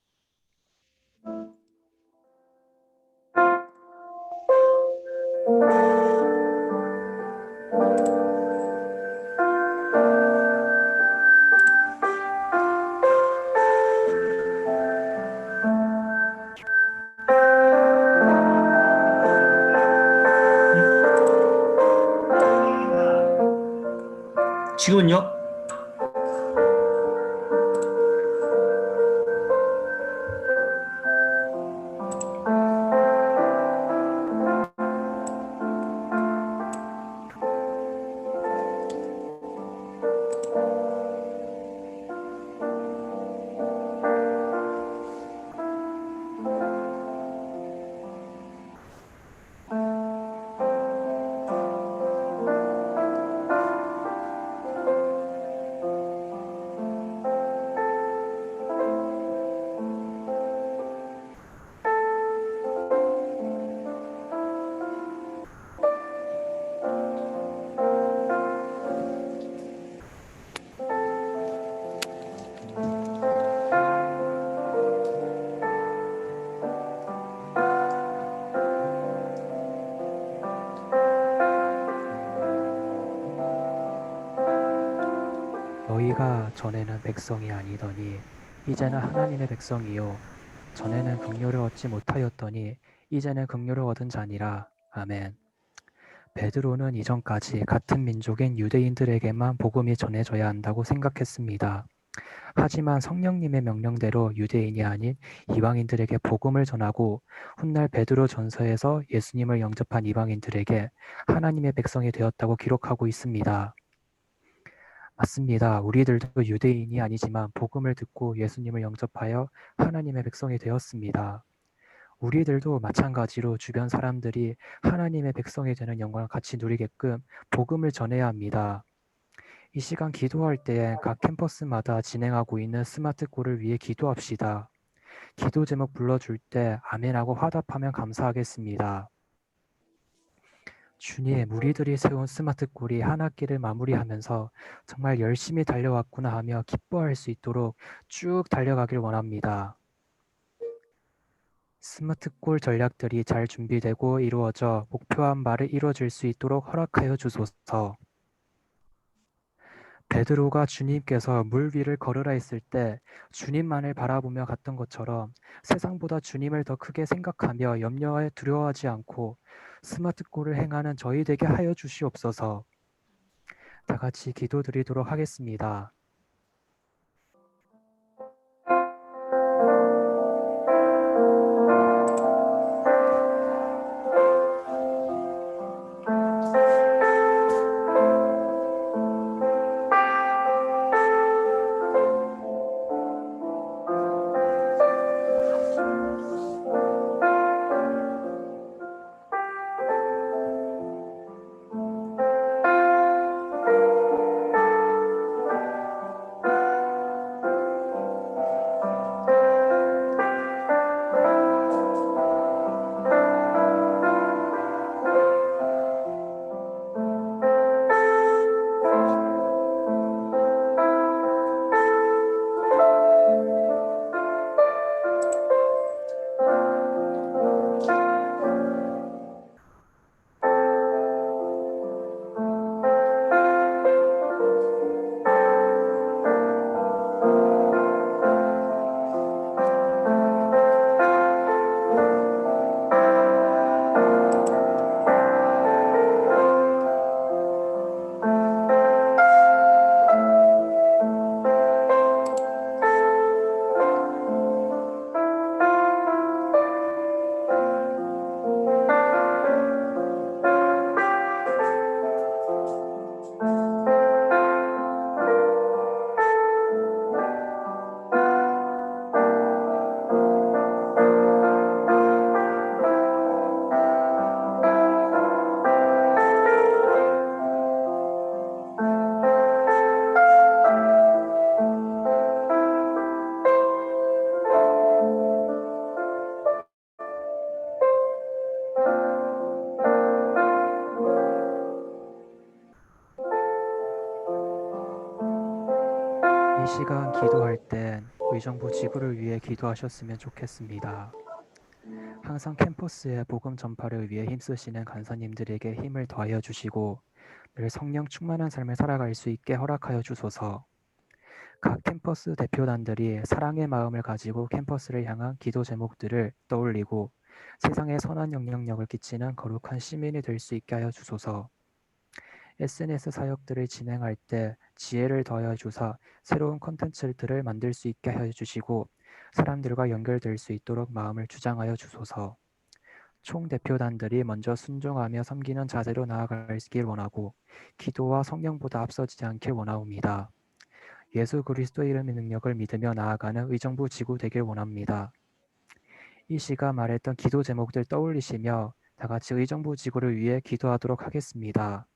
너희가 전에는 백성이 아니더니 이제는 하나님의 백성이요 전에는 긍휼을 얻지 못하였더니 이제는 긍휼을 얻은 자니라. 아멘. 베드로는 이전까지 같은 민족인 유대인들에게만 복음이 전해져야 한다고 생각했습니다. 하지만 성령님의 명령대로 유대인이 아닌 이방인들에게 복음을 전하고 훗날 베드로 전서에서 예수님을 영접한 이방인들에게 하나님의 백성이 되었다고 기록하고 있습니다. 맞습니다. 우리들도 유대인이 아니지만 복음을 듣고 예수님을 영접하여 하나님의 백성이 되었습니다. 우리들도 마찬가지로 주변 사람들이 하나님의 백성이 되는 영광을 같이 누리게끔 복음을 전해야 합니다. 이 시간 기도할 때 각 캠퍼스마다 진행하고 있는 스마트골을 위해 기도합시다. 기도 제목 불러줄 때 아멘하고 화답하면 감사하겠습니다. 주님, 우리들이 세운 스마트골이 한 학기를 마무리하면서 정말 열심히 달려왔구나 하며 기뻐할 수 있도록 쭉 달려가길 원합니다. 스마트골 전략들이 잘 준비되고 이루어져 목표한 바를 이루어질 수 있도록 허락하여 주소서. 베드로가 주님께서 물 위를 걸으라 했을 때 주님만을 바라보며 갔던 것처럼 세상보다 주님을 더 크게 생각하며 염려에 두려워하지 않고 스마트골을 행하는 저희 되게 하여 주시옵소서. 다 같이 기도드리도록 하겠습니다. 이 시간 기도할 땐 의정부 지구를 위해 기도하셨으면 좋겠습니다. 항상 캠퍼스의 복음 전파를 위해 힘쓰시는 간사님들에게 힘을 더하여 주시고 늘 성령 충만한 삶을 살아갈 수 있게 허락하여 주소서. 각 캠퍼스 대표단들이 사랑의 마음을 가지고 캠퍼스를 향한 기도 제목들을 떠올리고 세상에 선한 영향력을 끼치는 거룩한 시민이 될 수 있게 하여 주소서. SNS 사역들을 진행할 때 지혜를 더하여 주사 새로운 콘텐츠들을 만들 수 있게 하여 주시고 사람들과 연결될 수 있도록 마음을 주장하여 주소서. 총 대표단들이 먼저 순종하며 섬기는 자세로 나아가길 원하고 기도와 성령보다 앞서지 않길 원하옵니다. 예수 그리스도의 이름의 능력을 믿으며 나아가는 의정부 지구 되길 원합니다. 이 시간 말했던 기도 제목들 떠올리시며 다 같이 의정부 지구를 위해 기도하도록 하겠습니다.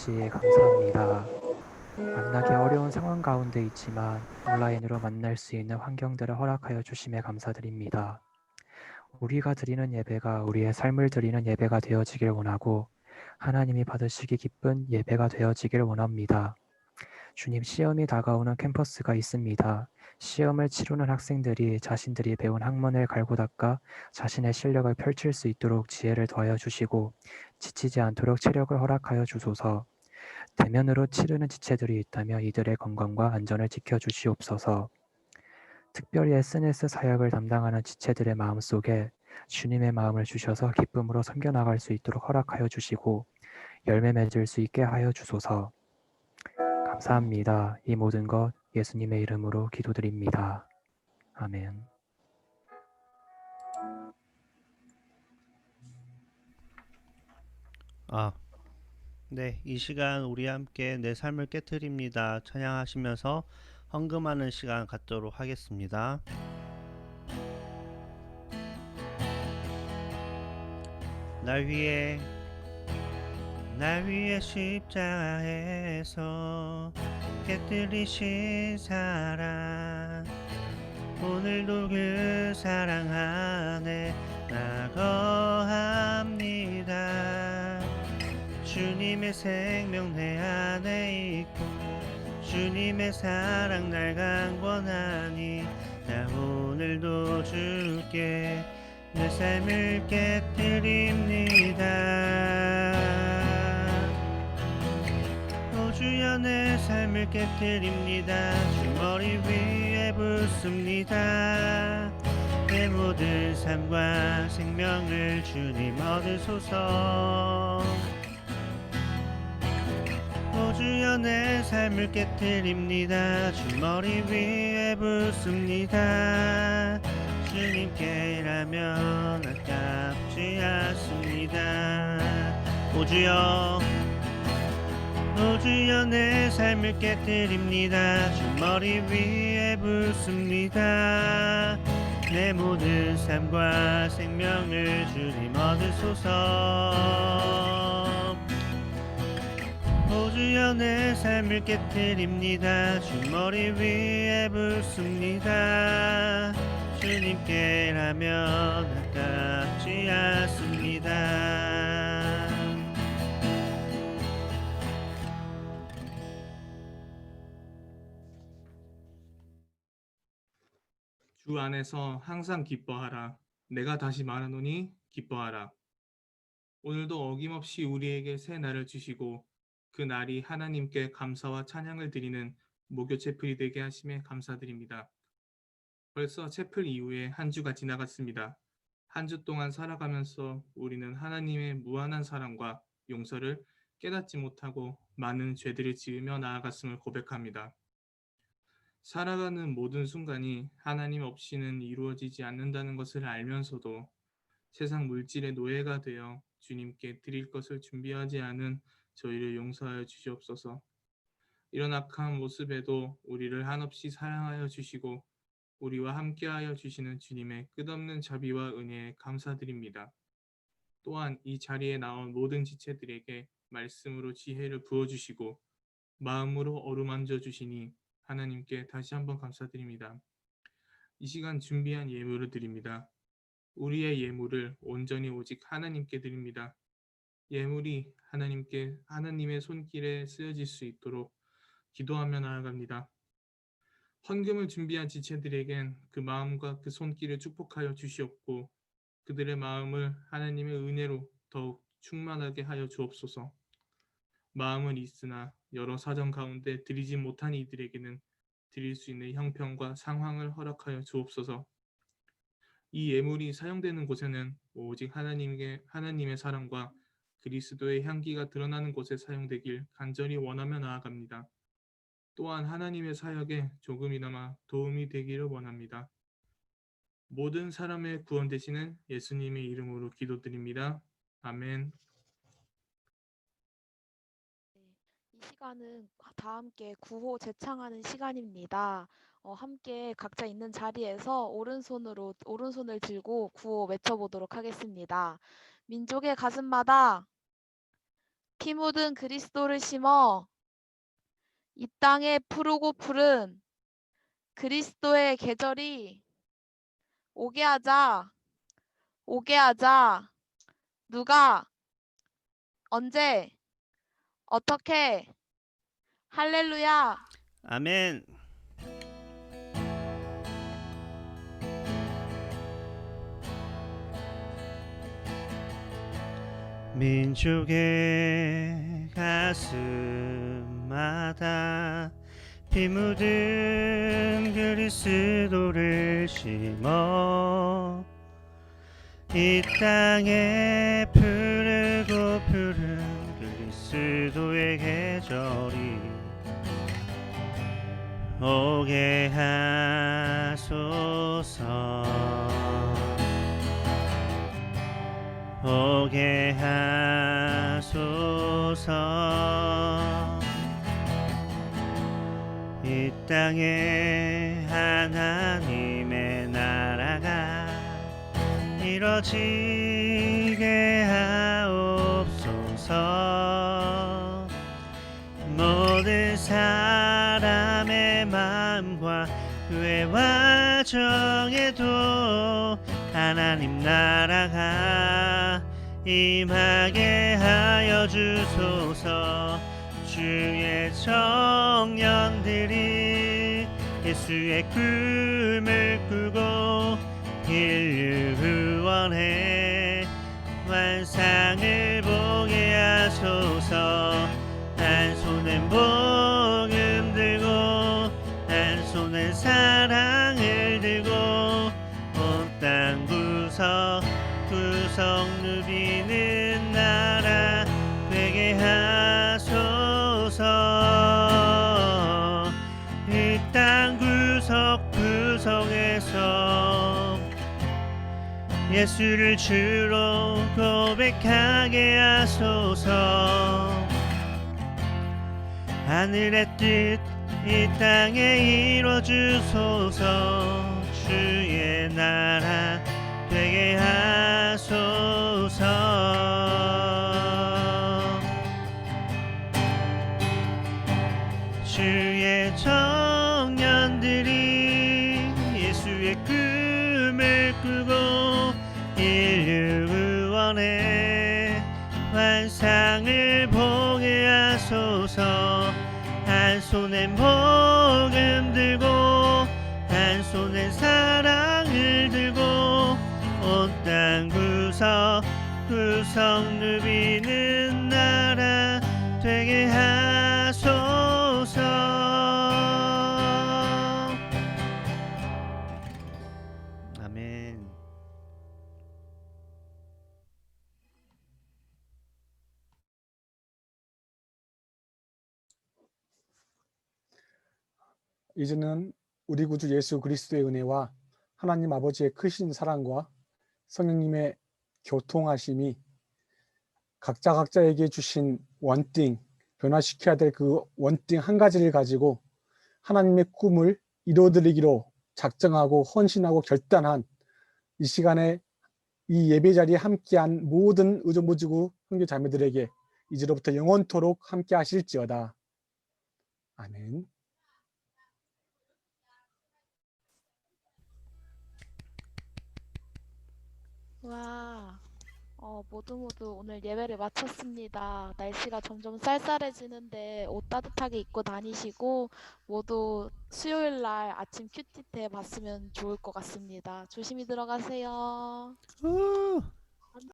주시 감사합니다. 만나기 어려운 상황 가운데 있지만 온라인으로 만날 수 있는 환경들을 허락하여 주심에 감사드립니다. 우리가 드리는 예배가 우리의 삶을 드리는 예배가 되어지길 원하고 하나님이 받으시기 기쁜 예배가 되어지길 원합니다. 주님, 시험이 다가오는 캠퍼스가 있습니다. 시험을 치르는 학생들이 자신들이 배운 학문을 갈고 닦아 자신의 실력을 펼칠 수 있도록 지혜를 더하여 주시고 지치지 않도록 체력을 허락하여 주소서. 대면으로 치르는 지체들이 있다면 이들의 건강과 안전을 지켜주시옵소서. 특별히 SNS 사역을 담당하는 지체들의 마음속에 주님의 마음을 주셔서 기쁨으로 섬겨나갈 수 있도록 허락하여 주시고 열매 맺을 수 있게 하여 주소서. 감사합니다. 이 모든 것 예수님의 이름으로 기도드립니다. 아멘. 네, 이 시간 우리 함께 내 삶을 깨트립니다. 찬양하시면서 헌금하는 시간 갖도록 하겠습니다. 날 위해 십자가에서 깨뜨리신 사랑, 오늘도 그 사랑 안에 나 거합니다. 주님의 생명 내 안에 있고 주님의 사랑 날 강권하니 나 오늘도 주께 내 삶을 깨뜨립니다. 오 주여 내 삶을 깨뜨립니다. 주 머리 위에 붓습니다. 내 모든 삶과 생명을 주님 얻으소서. 오 주여 내 삶을 깨뜨립니다. 주 머리 위에 붓습니다. 주님께라면 아깝지 않습니다. 오 주여 내 삶을 깨뜨립니다. 주 머리 위에 붓습니다. 내 모든 삶과 생명을 주님 얻으소서. 오 주여 내 삶을 깨뜨립니다. 주 머리 위에 붓습니다. 주님께라면 아깝지 않습니다. 주 안에서 항상 기뻐하라. 내가 다시 말하노니 기뻐하라. 오늘도 어김없이 우리에게 새 날을 주시고 그 날이 하나님께 감사와 찬양을 드리는 목요 채플이 되게 하심에 감사드립니다. 벌써 채플 이후에 한 주가 지나갔습니다. 한 주 동안 살아가면서 우리는 하나님의 무한한 사랑과 용서를 깨닫지 못하고 많은 죄들을 지으며 나아갔음을 고백합니다. 살아가는 모든 순간이 하나님 없이는 이루어지지 않는다는 것을 알면서도 세상 물질의 노예가 되어 주님께 드릴 것을 준비하지 않은 저희를 용서하여 주시옵소서. 이런 악한 모습에도 우리를 한없이 사랑하여 주시고 우리와 함께하여 주시는 주님의 끝없는 자비와 은혜에 감사드립니다. 또한 이 자리에 나온 모든 지체들에게 말씀으로 지혜를 부어주시고 마음으로 어루만져 주시니 하나님께 다시 한번 감사드립니다. 이 시간 준비한 예물을 드립니다. 우리의 예물을 온전히 오직 하나님께 드립니다. 예물이 하나님의 손길에 쓰여질 수 있도록 기도하며 나아갑니다. 헌금을 준비한 지체들에겐 그 마음과 그 손길을 축복하여 주시옵고 그들의 마음을 하나님의 은혜로 더욱 충만하게 하여 주옵소서. 마음은 있으나 여러 사정 가운데 드리지 못한 이들에게는 드릴 수 있는 형편과 상황을 허락하여 주옵소서. 이 예물이 사용되는 곳에는 오직 하나님의 사랑과 그리스도의 향기가 드러나는 곳에 사용되길 간절히 원하며 나아갑니다. 또한 하나님의 사역에 조금이나마 도움이 되기를 원합니다. 모든 사람의 구원 되시는 예수님의 이름으로 기도드립니다. 아멘. 이 시간은 다 함께 구호 제창하는 시간입니다. 함께 각자 있는 자리에서 오른손을 들고 구호 외쳐보도록 하겠습니다. 민족의 가슴마다 피 묻은 그리스도를 심어 이 땅에 푸르고 푸른 그리스도의 계절이 오게 하자. 누가, 언제, 어떻게, 할렐루야. 아멘. 민족의 가슴마다 피 묻은 그리스도를 심어 이 땅에 푸르고 푸른 그리스도의 계절이 오게 하소서. 오게 하소서. 이 땅에 하나님의 나라가 이뤄지게 하옵소서. 모든 사람의 마음과 후회와 정에도 하나님 나라가 임하게 하여 주소서. 주의 청년들이 예수의 꿈을 꾸고 인류 구원의 완상을 보게 하소서. 한 손엔 복음 들고 한 손엔 사랑을 들고 온 땅 구석 누비는 나라 되게 하소서. 이 땅 구석에서 예수를 주로 고백하게 하소서. 하늘의 뜻 이 땅에 이루어 주소서. 주의 나라 되게 하소서. 주의 청년들이 예수의 꿈을 꾸고 인류 구원의 완상을 보게 하소서. 한 손엔 복음 들고 한 손엔 사랑을 들고 온 땅 구석 누비는 나라 되게 하소서. 아멘. 이제는 우리 구주 예수 그리스도의 은혜와 하나님 아버지의 크신 사랑과 성령님의 교통하심이 각자에게 주신 원띵, 변화시켜야 될 그 원띵 한 가지를 가지고 하나님의 꿈을 이루어드리기로 작정하고 헌신하고 결단한 이 시간에 이 예배 자리에 함께한 모든 의정부지구 형제 자매들에게 이제로부터 영원토록 함께 하실지어다. 아멘. 와, 모두 오늘 예배를 마쳤습니다. 날씨가 점점 쌀쌀해지는데 옷 따뜻하게 입고 다니시고 모두 수요일 날 아침 큐티 때 봤으면 좋을 것 같습니다. 조심히 들어가세요.